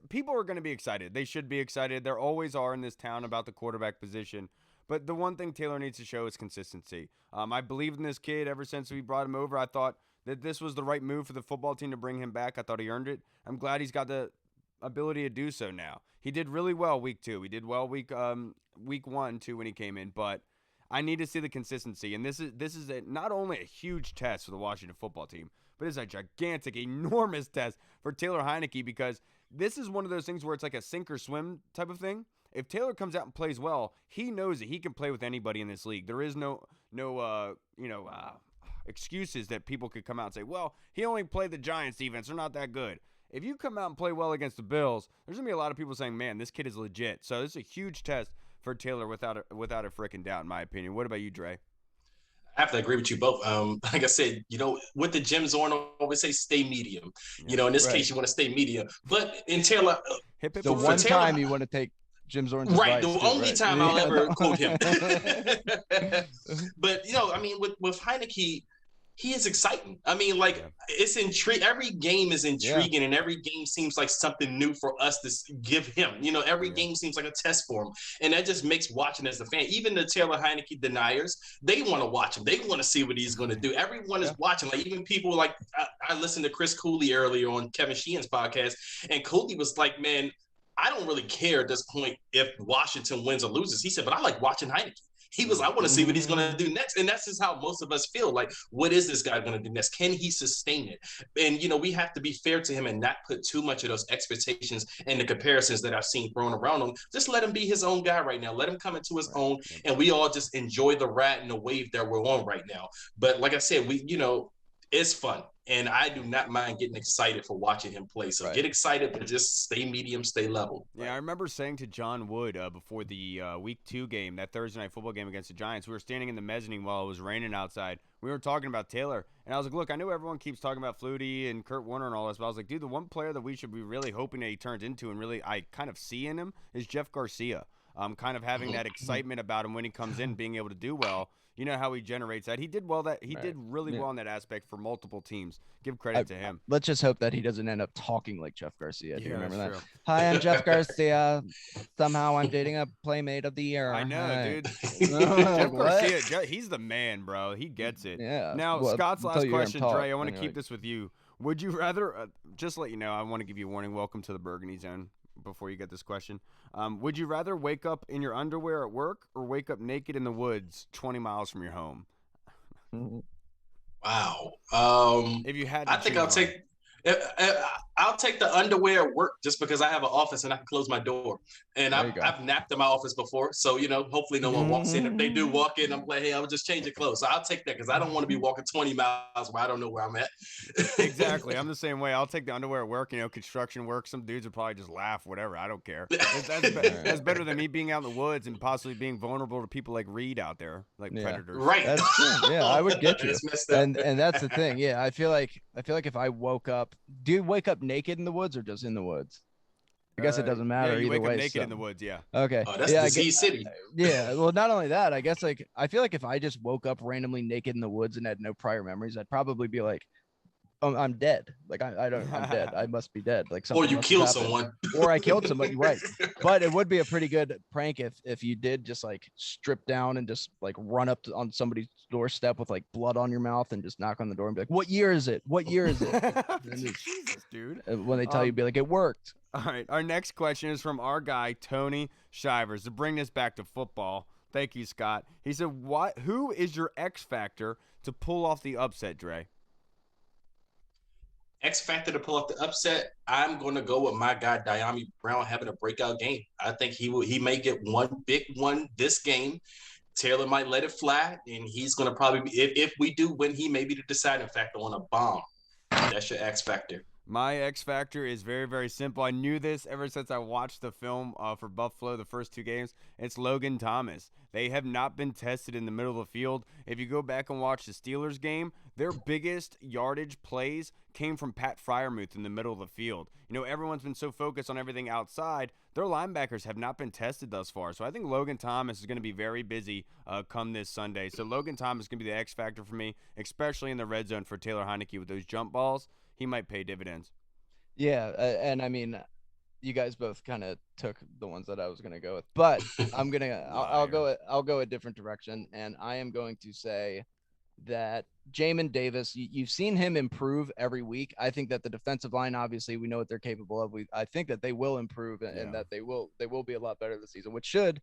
people are going to be excited. They should be excited. There always are in this town about the quarterback position. But the one thing Taylor needs to show is consistency. I believed in this kid ever since we brought him over. I thought that this was the right move for the football team to bring him back. I thought he earned it. I'm glad he's got the ability to do so now. He did really well week 2. He did well week 1 too when he came in, but I need to see the consistency. And this is not only a huge test for the Washington football team, but it's a gigantic, enormous test for Taylor Heineke, because this is one of those things where it's like a sink or swim type of thing. If Taylor comes out and plays well, he knows that he can play with anybody in this league. There is no excuses that people could come out and say, well, he only played the Giants defense. They're not that good. If you come out and play well against the Bills, there's going to be a lot of people saying, man, this kid is legit. So this is a huge test for Taylor without a freaking doubt, in my opinion. What about you, Dre? I have to agree with you both. Like I said, with the Jim Zorn, I always say stay medium. In this case, you want to stay medium. But in Taylor, the one time you want to take Jim Zorn's right, advice, the only time I'll ever quote him. But, with Heineke, he is exciting. I mean, like, it's intriguing. Every game is intriguing, and every game seems like something new for us to give him. You know, every game seems like a test for him, and that just makes watching as a fan. Even the Taylor Heineke deniers, they want to watch him. They want to see what he's going to do. Everyone is watching. Like, even people like I listened to Chris Cooley earlier on Kevin Sheehan's podcast, and Cooley was like, "Man, I don't really care at this point if Washington wins or loses." He said, "But I like watching Heineke." He was, I want to see what he's going to do next. And that's just how most of us feel. Like, what is this guy going to do next? Can he sustain it? And, you know, we have to be fair to him and not put too much of those expectations and the comparisons that I've seen thrown around him. Just let him be his own guy right now. Let him come into his own. And we all just enjoy the ride and the wave that we're on right now. But like I said, it's fun. And I do not mind getting excited for watching him play. So get excited, but just stay medium, stay level. Yeah, I remember saying to John Wood before the Week 2 game, that Thursday night football game against the Giants, we were standing in the mezzanine while it was raining outside. We were talking about Taylor, and I was like, look, I know everyone keeps talking about Flutie and Kurt Warner and all this, but I was like, dude, the one player that we should be really hoping that he turns into and really I kind of see in him is Jeff Garcia. Kind of having that excitement about him when he comes in, being able to do well. You know how he generates that. He did well. He did really well in that aspect for multiple teams. Give credit to him. Let's just hope that he doesn't end up talking like Jeff Garcia. Do you remember that? True. Hi, I'm Jeff Garcia. Somehow I'm dating a Playmate of the Year. I know, dude. Jeff Garcia, he's the man, bro. He gets it. Yeah. Now, Scott's last question, Dre, I want to keep this with you. Would you rather, just let you know, I want to give you a warning. Welcome to the Burgundy Zone before you get this question. Would you rather wake up in your underwear at work or wake up naked in the woods 20 miles from your home? Wow. If you had, I think I'll take the underwear at work just because I have an office and I can close my door. And I've napped in my office before. So, you know, hopefully no one walks in. If they do walk in, I'm like, hey, I would just change your clothes. So I'll take that because I don't want to be walking 20 miles where I don't know where I'm at. Exactly. I'm the same way. I'll take the underwear at work, you know, construction work. Some dudes would probably just laugh, whatever. I don't care. That's better than me being out in the woods and possibly being vulnerable to people like Reed out there, like predators. Right. That's true. Yeah, I would get you. And that's the thing. Yeah, I feel like if I woke up, do you wake up naked in the woods or just in the woods? I guess it doesn't matter you either wake way. Up naked in the woods, yeah. Okay. Oh, that's disease city. Yeah. Well, not only that, I guess like I feel like if I just woke up randomly naked in the woods and had no prior memories, I'd probably be like, I'm dead. Like I'm dead. I must be dead. Like something. Or you killed someone. Or I killed somebody. Right. But it would be a pretty good prank if you did just like strip down and just like run up on somebody's doorstep with like blood on your mouth and just knock on the door and be like, "What year is it? What year is it?" Jesus, dude. When they tell you, be like, "It worked." All right. Our next question is from our guy Tony Shivers. To bring this back to football, thank you, Scott. He said, who is your X factor to pull off the upset, Dre? X factor to pull off the upset, I'm going to go with my guy Diami Brown having a breakout game. I think he may get one big one this game. Taylor might let it fly, and he's going to probably be, if we do win, he may be the deciding factor on a bomb. That's your X factor. My X factor is very, very simple. I knew this ever since I watched the film for Buffalo, the first 2 games. It's Logan Thomas. They have not been tested in the middle of the field. If you go back and watch the Steelers game, their biggest yardage plays came from Pat Freiermuth in the middle of the field. You know, everyone's been so focused on everything outside. Their linebackers have not been tested thus far. So I think Logan Thomas is going to be very busy come this Sunday. So Logan Thomas is going to be the X factor for me, especially in the red zone for Taylor Heineke with those jump balls. He might pay dividends. Yeah, and I mean, you guys both kind of took the ones that I was going to go with, but I'm going to I'll go a different direction, and I am going to say that Jamin Davis, you've seen him improve every week. I think that the defensive line, obviously, we know what they're capable of. I think that they will improve and that they will be a lot better this season, which should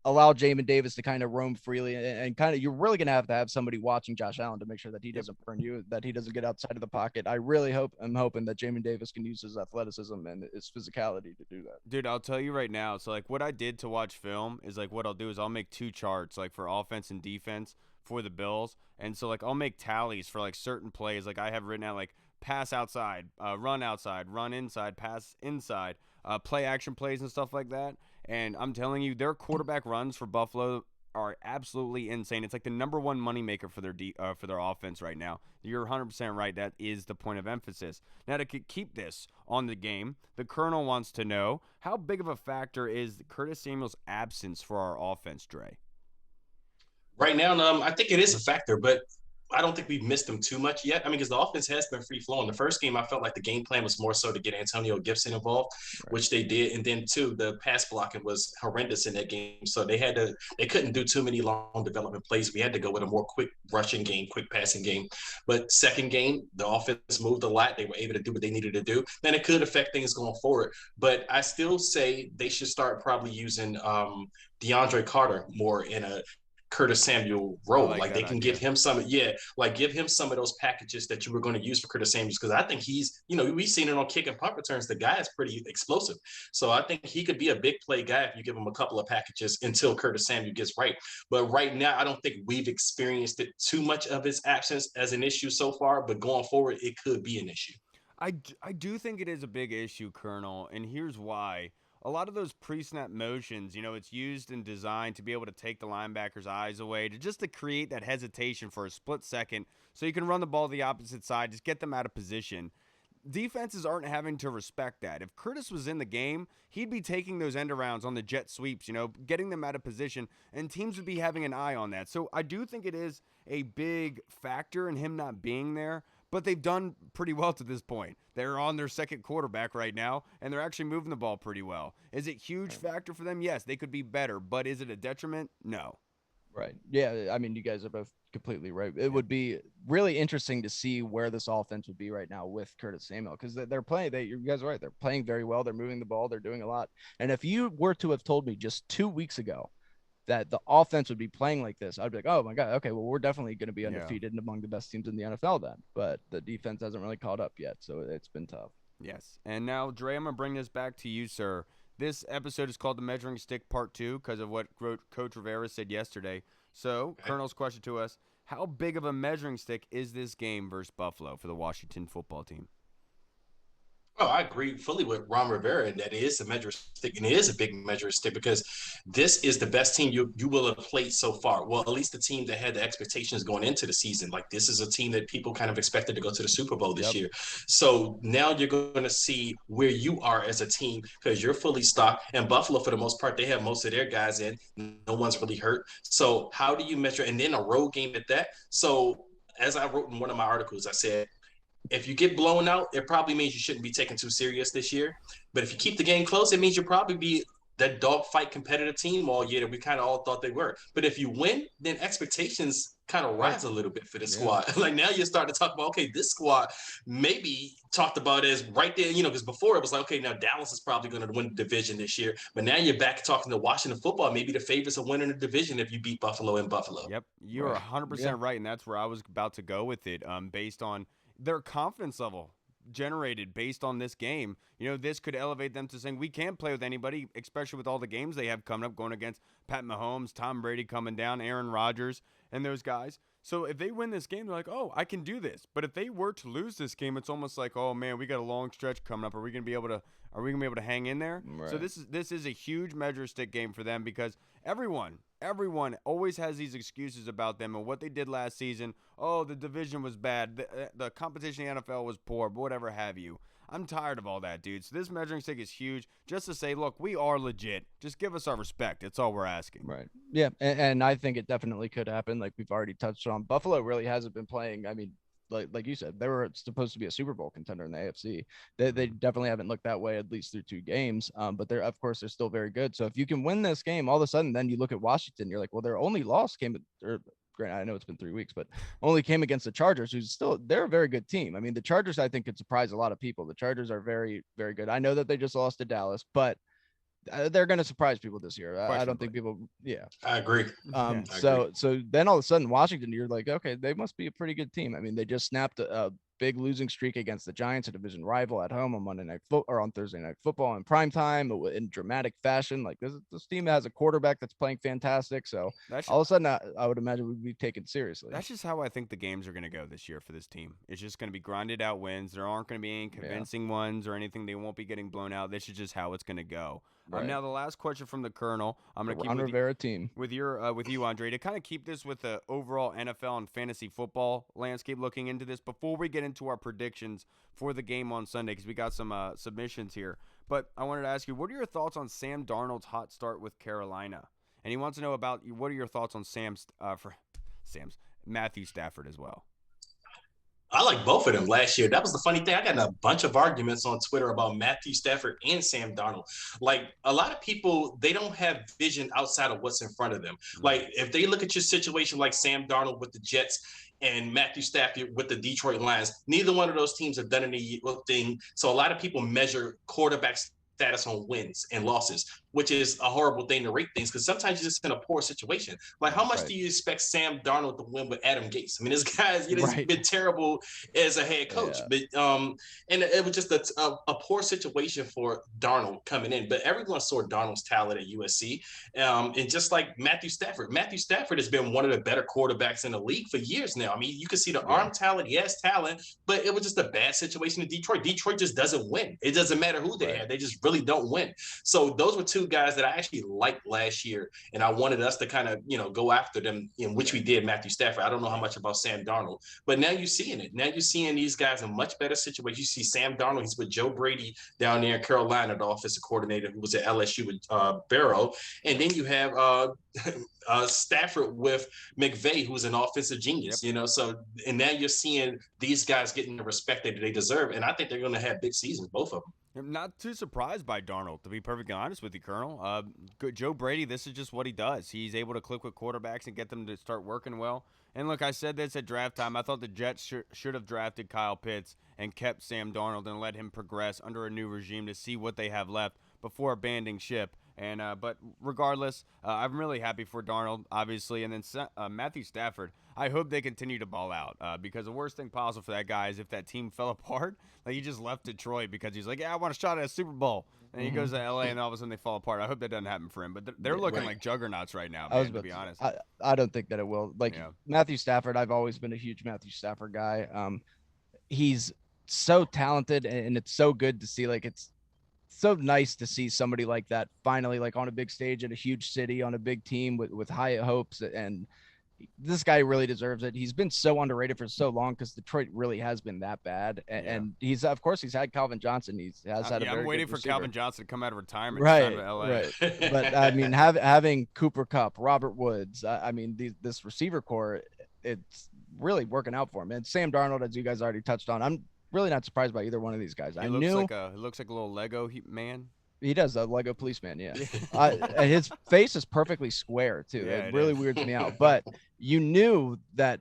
allow Jamin Davis to kind of roam freely and kind of, you're really going to have somebody watching Josh Allen to make sure that he doesn't burn you, that he doesn't get outside of the pocket. I'm hoping that Jamin Davis can use his athleticism and his physicality to do that. Dude, I'll tell you right now. So like what I did to watch film is like what I'll do is I'll make 2 charts like for offense and defense for the Bills. And so like I'll make tallies for like certain plays. Like I have written out like pass outside, run outside, run inside, pass inside, play action plays and stuff like that. And I'm telling you, their quarterback runs for Buffalo are absolutely insane. It's like the number 1 moneymaker for their offense right now. You're 100% right. That is the point of emphasis. Now, to keep this on the game, the Colonel wants to know, how big of a factor is Curtis Samuel's absence for our offense, Dre? Right now, I think it is a factor, but I don't think we've missed them too much yet. I mean, because the offense has been free flowing. The first game, I felt like the game plan was more so to get Antonio Gibson involved, which they did. And then two, the pass blocking was horrendous in that game. So they couldn't do too many long development plays. We had to go with a more quick rushing game, quick passing game. But second game, the offense moved a lot. They were able to do what they needed to do. Then it could affect things going forward. But I still say they should start probably using DeAndre Carter more in a Curtis Samuel role. Like they can give him some, give him some of those packages that you were going to use for Curtis Samuel, because I think he's, we've seen it on kick and punt returns. The guy is pretty explosive. So I think he could be a big play guy if you give him a couple of packages until Curtis Samuel gets right. But right now, I don't think we've experienced it too much of his absence as an issue so far, but going forward, it could be an issue. I do think it is a big issue, Colonel, and here's why. A lot of those pre-snap motions, it's used and designed to be able to take the linebacker's eyes away, to create that hesitation for a split second so you can run the ball to the opposite side, just get them out of position. Defenses aren't having to respect that. If Curtis was in the game, he'd be taking those end arounds on the jet sweeps, getting them out of position, and teams would be having an eye on that. So I do think it is a big factor in him not being there. But they've done pretty well to this point. They're on their second quarterback right now, and they're actually moving the ball pretty well. Is it a huge factor for them? Yes, they could be better. But is it a detriment? No. Right. Yeah, I mean, you guys are both completely right. It would be really interesting to see where this offense would be right now with Curtis Samuel, because they're playing. You guys are right. They're playing very well. They're moving the ball. They're doing a lot. And if you were to have told me just 2 weeks ago that the offense would be playing like this, I'd be like, oh my God, okay, well, we're definitely going to be undefeated and among the best teams in the NFL then. But the defense hasn't really caught up yet, so it's been tough. Yes. And now, Dre, I'm going to bring this back to you, sir. This episode is called The Measuring Stick Part 2 because of what Coach Rivera said yesterday. So, Colonel's question to us, how big of a measuring stick is this game versus Buffalo for the Washington football team? Oh, I agree fully with Ron Rivera that it is a measure stick, and it is a big measure stick because this is the best team you will have played so far. Well, at least the team that had the expectations going into the season. Like, this is a team that people kind of expected to go to the Super Bowl this year. So now you're going to see where you are as a team because you're fully stocked. And Buffalo, for the most part, they have most of their guys in. No one's really hurt. So how do you measure? And then a road game at that. So as I wrote in one of my articles, I said, if you get blown out, it probably means you shouldn't be taken too serious this year. But if you keep the game close, it means you'll probably be that dogfight competitive team all year that we kind of all thought they were. But if you win, then expectations kind of rise a little bit for this squad. Like now you're starting to talk about, okay, this squad maybe talked about as right there, because before it was like, okay, now Dallas is probably going to win the division this year. But now you're back talking to Washington football, maybe the favorites of winning the division if you beat Buffalo in Buffalo. Yep, you're 100% right, and that's where I was about to go with it, based on their confidence level generated based on this game. This could elevate them to saying we can play with anybody, especially with all the games they have coming up, going against Pat Mahomes, Tom Brady coming down, Aaron Rodgers, and those guys. So if they win this game, they're like, oh, I can do this. But if they were to lose this game, it's almost like, oh man, we got a long stretch coming up. Are we gonna be able to hang in there? Right. So this is a huge measure stick game for them because everyone always has these excuses about them and what they did last season. Oh, the division was bad. The competition in the NFL was poor, but whatever have you. I'm tired of all that, dude. So this measuring stick is huge just to say, look, we are legit. Just give us our respect. That's all we're asking. Right. Yeah, and I think it definitely could happen. Like we've already touched on. Buffalo really hasn't been playing. I mean, like you said, they were supposed to be a Super Bowl contender in the AFC. They definitely haven't looked that way, at least through 2 games. But they're still very good. So if you can win this game, all of a sudden, then you look at Washington, you're like, well, their only loss came I know it's been 3 weeks, but only came against the Chargers, they're a very good team. I mean, the Chargers, I think, could surprise a lot of people. The Chargers are very, very good. I know that they just lost to Dallas, but they're going to surprise people this year. I don't think people. Yeah, I agree. So then all of a sudden, Washington, you're like, okay, they must be a pretty good team. I mean, they just snapped a big losing streak against the Giants, a division rival, at home on Thursday Night Football in prime time in dramatic fashion. Like this team has a quarterback that's playing fantastic. So all of a sudden, I would imagine we'd be taken seriously. That's just how I think the games are going to go this year for this team. It's just going to be grinded out wins. There aren't going to be any convincing ones or anything. They won't be getting blown out. This is just how it's going to go. Right. Now the last question from the Colonel. I'm going to keep Rivera team with you, Andre, to kind of keep this with the overall NFL and fantasy football landscape. Looking into this before we get into our predictions for the game on Sunday, because we got some submissions here. But I wanted to ask you, what are your thoughts on Sam Darnold's hot start with Carolina? And he wants to know about what are your thoughts on Matthew Stafford as well? I like both of them last year. That was the funny thing. I got in a bunch of arguments on Twitter about Matthew Stafford and Sam Darnold. Like, a lot of people, they don't have vision outside of what's in front of them. Like, if they look at your situation like Sam Darnold with the Jets and Matthew Stafford with the Detroit Lions, neither one of those teams have done anything. So a lot of people measure quarterbacks status on wins and losses, which is a horrible thing to rate things because sometimes you're just in a poor situation. Like, how much do you expect Sam Darnold to win with Adam Gase? I mean, this guy's he's been terrible as a head coach, but and it was just a poor situation for Darnold coming in. But everyone saw Darnold's talent at USC, and just like Matthew Stafford has been one of the better quarterbacks in the league for years now. I mean, you can see the arm talent, he has talent, but it was just a bad situation in Detroit. Detroit just doesn't win. It doesn't matter who they have; they just really don't win. So those were two guys that I actually liked last year, and I wanted us to kind of, go after them, in which we did. Matthew Stafford. I don't know how much about Sam Darnold, but now you're seeing it. Now you're seeing these guys in much better situations. You see Sam Darnold, he's with Joe Brady down there in Carolina, the offensive coordinator who was at LSU with Barrow, and then you have Stafford with McVay, who's an offensive genius, So, and now you're seeing these guys getting the respect that they deserve, and I think they're going to have big seasons, both of them. I'm not too surprised by Darnold, to be perfectly honest with you, Colonel. Joe Brady, this is just what he does. He's able to click with quarterbacks and get them to start working well. And look, I said this at draft time. I thought the Jets should have drafted Kyle Pitts and kept Sam Darnold and let him progress under a new regime to see what they have left before abandoning ship. And but regardless, I'm really happy for Darnold, obviously. And then Matthew Stafford, I hope they continue to ball out because the worst thing possible for that guy is if that team fell apart. Like, he just left Detroit because he's like, I want a shot at a Super Bowl. And he goes to L.A. and all of a sudden they fall apart. I hope that doesn't happen for him. But they're looking like juggernauts right now, man, to be honest. I don't think that it will. Matthew Stafford, I've always been a huge Matthew Stafford guy. He's so talented, and it's so good to see. Like, it's so nice to see somebody like that finally, like, on a big stage in a huge city on a big team with high hopes, and this guy really deserves it. He's been so underrated for so long because Detroit really has been that bad, and he's had Calvin Johnson. He's had a very I'm waiting good for receiver. Calvin Johnson to come out of retirement, right? To LA. Right. But I mean, having Cooper Kupp, Robert Woods, I mean, this receiver core, it's really working out for him. And Sam Darnold, as you guys already touched on, I'm really not surprised by either one of these guys. He looks like a little Lego man. He does, a Lego policeman, yeah. His face is perfectly square, too. Yeah, it really weirds me out. But you knew that,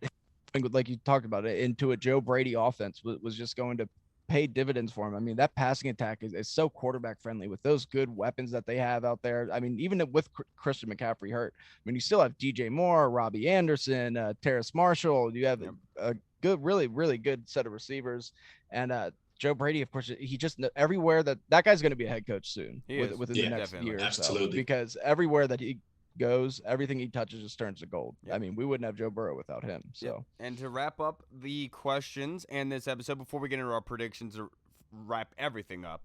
like you talked about it, into a Joe Brady offense was just going to pay dividends for him. I mean, that passing attack is so quarterback friendly with those good weapons that they have out there. I mean, even with Christian McCaffrey hurt, I mean, you still have DJ Moore, Robbie Anderson, Terrace Marshall. You have a good, really, really good set of receivers. And Joe Brady, of course, he just everywhere that guy's going to be a head coach soon within the next year. Absolutely. So, because everywhere that he goes, everything he touches just turns to gold. Yep. I mean, we wouldn't have Joe Burrow without him. So, yep. And to wrap up the questions and this episode, before we get into our predictions or wrap everything up,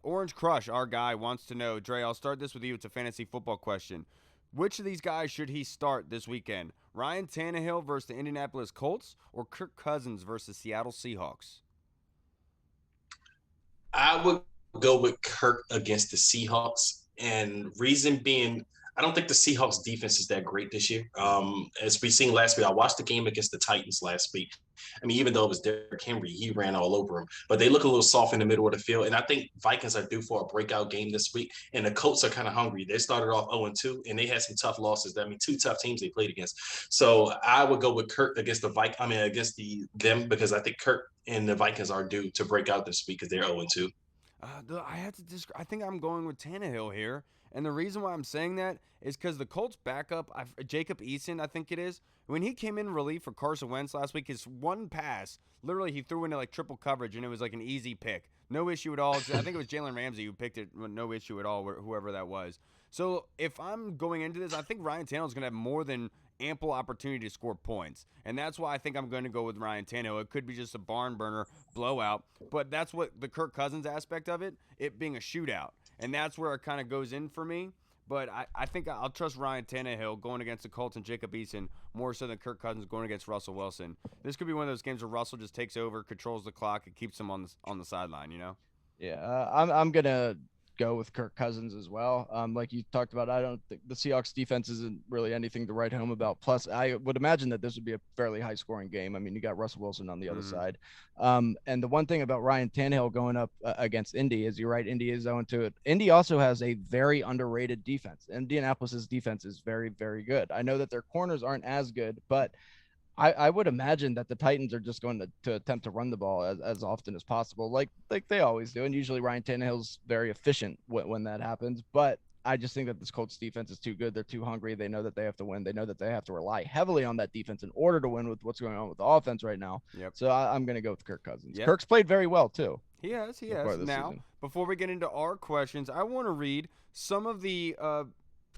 Orange Crush, our guy, wants to know, Dre, I'll start this with you. It's a fantasy football question. Which of these guys should he start this weekend? Ryan Tannehill versus the Indianapolis Colts or Kirk Cousins versus Seattle Seahawks? I would go with Kirk against the Seahawks, and reason being, I don't think the Seahawks defense is that great this year. As we seen last week, I watched the game against the Titans last week. I mean, even though it was Derrick Henry, he ran all over him, but they look a little soft in the middle of the field. And I think Vikings are due for a breakout game this week, and the Colts are kind of hungry. They started off 0-2, and they had some tough losses. I mean, two tough teams they played against. So I would go with Kirk against them, because I think Kirk and the Vikings are due to break out this week because they're 0-2. I think I'm going with Tannehill here. And the reason why I'm saying that is because the Colts backup, Jacob Eason, I think it is, when he came in relief for Carson Wentz last week, his one pass, literally he threw into like triple coverage, and it was like an easy pick. No issue at all. I think it was Jalen Ramsey who picked it, no issue at all, whoever that was. So if I'm going into this, I think Ryan Tannehill is going to have more than ample opportunity to score points. And that's why I think I'm going to go with Ryan Tannehill. It could be just a barn burner blowout, but that's what the Kirk Cousins aspect of it being a shootout. And that's where it kind of goes in for me. But I think I'll trust Ryan Tannehill going against the Colts and Jacob Eason more so than Kirk Cousins going against Russell Wilson. This could be one of those games where Russell just takes over, controls the clock, and keeps him on the sideline, you know? Yeah, I'm going to go with Kirk Cousins as well. Like you talked about, I don't think the Seahawks defense isn't really anything to write home about. Plus, I would imagine that this would be a fairly high scoring game. I mean, you got Russell Wilson on the other side. And the one thing about Ryan Tannehill going up against Indy is, you're right, Indy is 0-2. Indy also has a very underrated defense. Indianapolis's defense is very, very good. I know that their corners aren't as good, but I would imagine that the Titans are just going to attempt to run the ball as often as possible, like they always do. And usually Ryan Tannehill's very efficient when that happens. But I just think that this Colts defense is too good. They're too hungry. They know that they have to win. They know that they have to rely heavily on that defense in order to win with what's going on with the offense right now. Yep. So I'm going to go with Kirk Cousins. Yep. Kirk's played very well, too. He has. Now, season. Before we get into our questions, I want to read some of the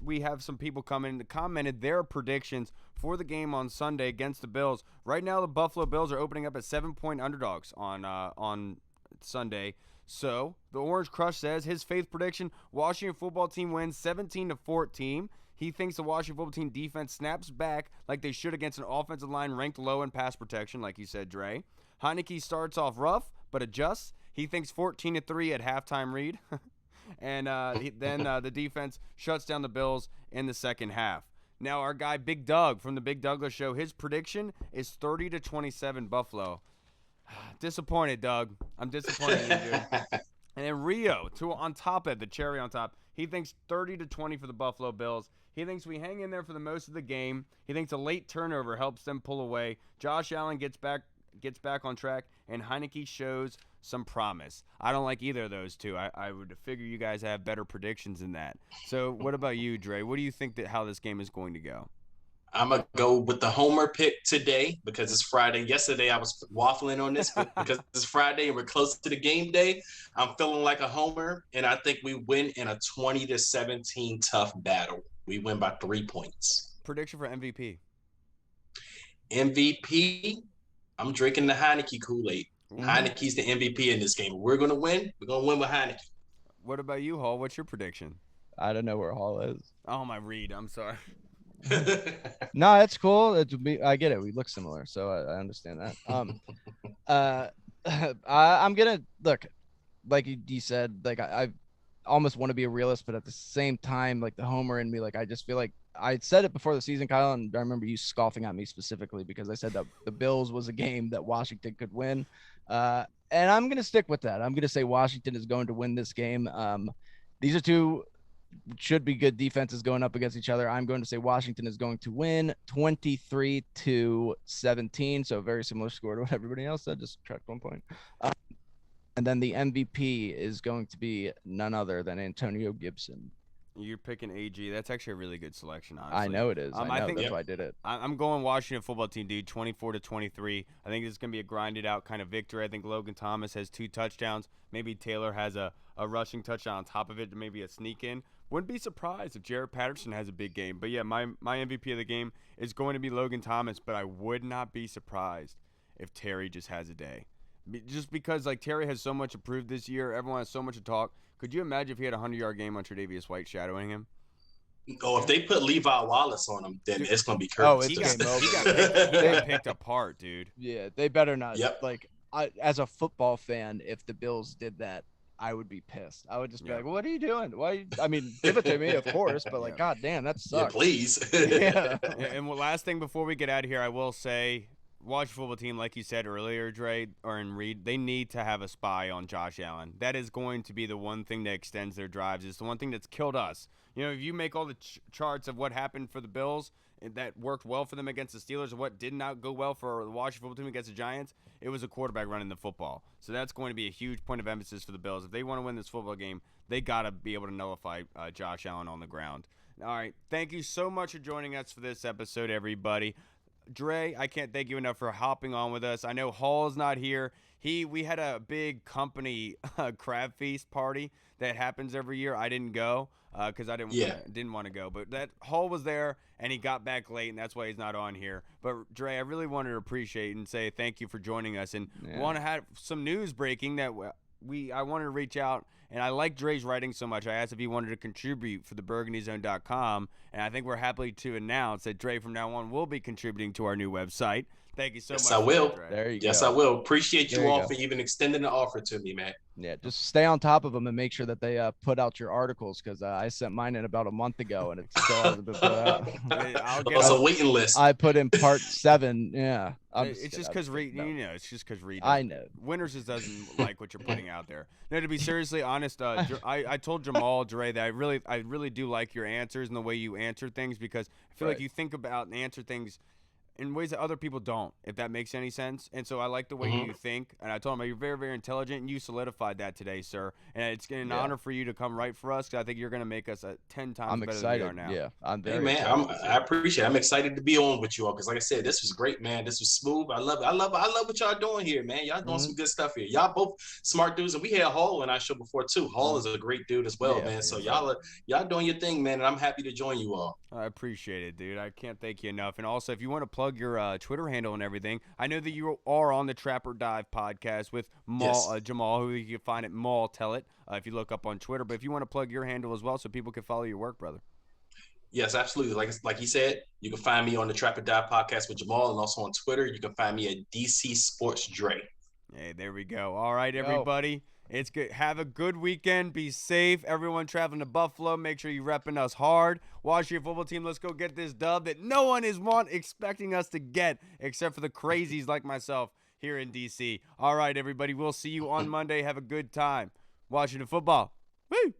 we have some people commented their predictions for the game on Sunday against the Bills. Right now, the Buffalo Bills are opening up as 7-point underdogs on Sunday. So the Orange Crush says his faith prediction: Washington football team wins 17-14. He thinks the Washington football team defense snaps back like they should against an offensive line ranked low in pass protection, like you said, Dre. Heineke starts off rough but adjusts. He thinks 14-3 at halftime. Read. And then the defense shuts down the Bills in the second half. Now, our guy Big Doug from the Big Douglas Show, his prediction is 30-27 Buffalo. Disappointed, Doug. I'm disappointed in you, dude. And then Rio, on top of it, the cherry on top, he thinks 30-20 for the Buffalo Bills. He thinks we hang in there for the most of the game. He thinks a late turnover helps them pull away. Josh Allen gets back on track, and Heineke shows some promise. I don't like either of those two. I would figure you guys have better predictions than that. So what about you, Dre? What do you think how this game is going to go? I'm going to go with the homer pick today because it's Friday. Yesterday I was waffling on this, but because it's Friday and we're close to the game day, I'm feeling like a homer, and I think we win in a 20-17 tough battle. We win by 3 points. Prediction for MVP? MVP, I'm drinking the Heineke Kool-Aid. Heineke's the MVP in this game. We're going to win. We're going to win with Heineke. What about you, Hall? What's your prediction? I don't know where Hall is. Oh, my read. I'm sorry. No, it's cool. I get it. We look similar, so I understand that. I'm going to look, like you said, like I almost want to be a realist, but at the same time, like the homer in me, like I just feel like I said it before the season, Kyle, and I remember you scoffing at me specifically because I said that the Bills was a game that Washington could win. And I'm going to stick with that. I'm going to say Washington is going to win this game. These are two should be good defenses going up against each other. I'm going to say Washington is going to win 23-17. So a very similar score to what everybody else said, just subtract 1 point. And then the MVP is going to be none other than Antonio Gibson. You're picking AG. That's actually a really good selection, honestly. I know it is. I think that's yep. why I did it. I'm going Washington football team, dude, 24-23. I think it's going to be a grinded out kind of victory. I think Logan Thomas has 2 touchdowns. Maybe Taylor has a rushing touchdown on top of it to maybe a sneak in. Wouldn't be surprised if Jared Patterson has a big game. But, yeah, my MVP of the game is going to be Logan Thomas, but I would not be surprised if Terry just has a day. Just because, like, Terry has so much improved this year. Everyone has so much to talk. Could you imagine if he had a 100-yard game on Tre'Davious White shadowing him? Oh, if they put Levi Wallace on him, then it's going to be crazy. Oh, he got picked apart, dude. Yeah, they better not. Yep. Like, as a football fan, if the Bills did that, I would be pissed. I would just be like, what are you doing? Why? I mean, give it to me, of course, but like, God damn, that sucks. Yeah, please. Yeah. And last thing before we get out of here, I will say, Washington football team, like you said earlier, Dre, or in Reed, they need to have a spy on Josh Allen. That is going to be the one thing that extends their drives. It's the one thing that's killed us. You know, if you make all the charts of what happened for the Bills that worked well for them against the Steelers and what did not go well for the Washington football team against the Giants, it was a quarterback running the football. So that's going to be a huge point of emphasis for the Bills. If they want to win this football game, they got to be able to nullify Josh Allen on the ground. All right, thank you so much for joining us for this episode, everybody. Dre, I can't thank you enough for hopping on with us. I know Hall's not here. We had a big company crab feast party that happens every year. I didn't go because I didn't want to go. But that Hall was there, and he got back late, and that's why he's not on here. But, Dre, I really wanted to appreciate and say thank you for joining us. And want to have some news breaking that I wanted to reach out. And I like Dre's writing so much. I asked if he wanted to contribute for the BurgundyZone.com, and I think we're happy to announce that Dre from now on will be contributing to our new website. Thank you so Yes, much. I will. Dre. There you go. Yes, I will. Appreciate There you you all go. for even extending the offer to me, man. Yeah, just stay on top of them and make sure that they put out your articles, because I sent mine in about a month ago and it still hasn't been put out. I'll get It's a waiting list. I put in part 7. Yeah, it's just because it's just because Reed. I know. Winters just doesn't like what you're putting out there. No, to be seriously honest, I told Jamal Dre that I really do like your answers and the way you answer things, because I feel like you think about and answer things in ways that other people don't, if that makes any sense. And so I like the way you think. And I told him you're very, very intelligent, and you solidified that today, sir. And it's an honor for you to come right for us, because I think you're going to make us 10 times better than we are now. Yeah, I'm very Hey man, excited. I appreciate it. I'm excited to be on with you all, because like I said, this was great, man. This was smooth. I love what y'all doing here, man. Y'all doing some good stuff here. Y'all both smart dudes, and we had Hall on our show before too. Hall is a great dude as well, man. So y'all doing your thing, man, and I'm happy to join you all. I appreciate it, dude. I can't thank you enough. And also, if you want to plug your Twitter handle and everything, I know that you are on the Trapper Dive podcast with Jamal, who you can find at Maul Tell It if you look up on Twitter. But if you want to plug your handle as well, so people can follow your work, brother. Yes, absolutely. Like he said, you can find me on the Trapper Dive podcast with Jamal, and also on Twitter. You can find me at DCSportsDre. Hey, there we go. All right, everybody. It's good. Have a good weekend. Be safe. Everyone traveling to Buffalo, make sure you're repping us hard. Watch your football team. Let's go get this dub that no one is expecting us to get, except for the crazies like myself here in D.C. All right, everybody. We'll see you on Monday. Have a good time watching the football. Woo!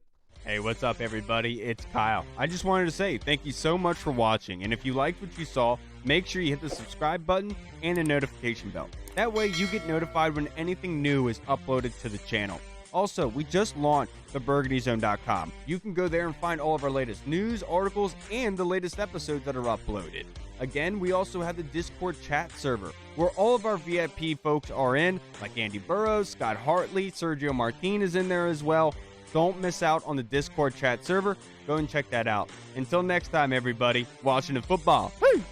Hey, what's up, everybody? It's Kyle. I just wanted to say thank you so much for watching. And if you liked what you saw, make sure you hit the subscribe button and the notification bell. That way you get notified when anything new is uploaded to the channel. Also, we just launched theburgundyzone.com. You can go there and find all of our latest news, articles, and the latest episodes that are uploaded. Again, we also have the Discord chat server, where all of our VIP folks are in, like Andy Burrows, Scott Hartley, Sergio Martin is in there as well. Don't miss out on the Discord chat server. Go and check that out. Until next time, everybody, Washington football. Woo!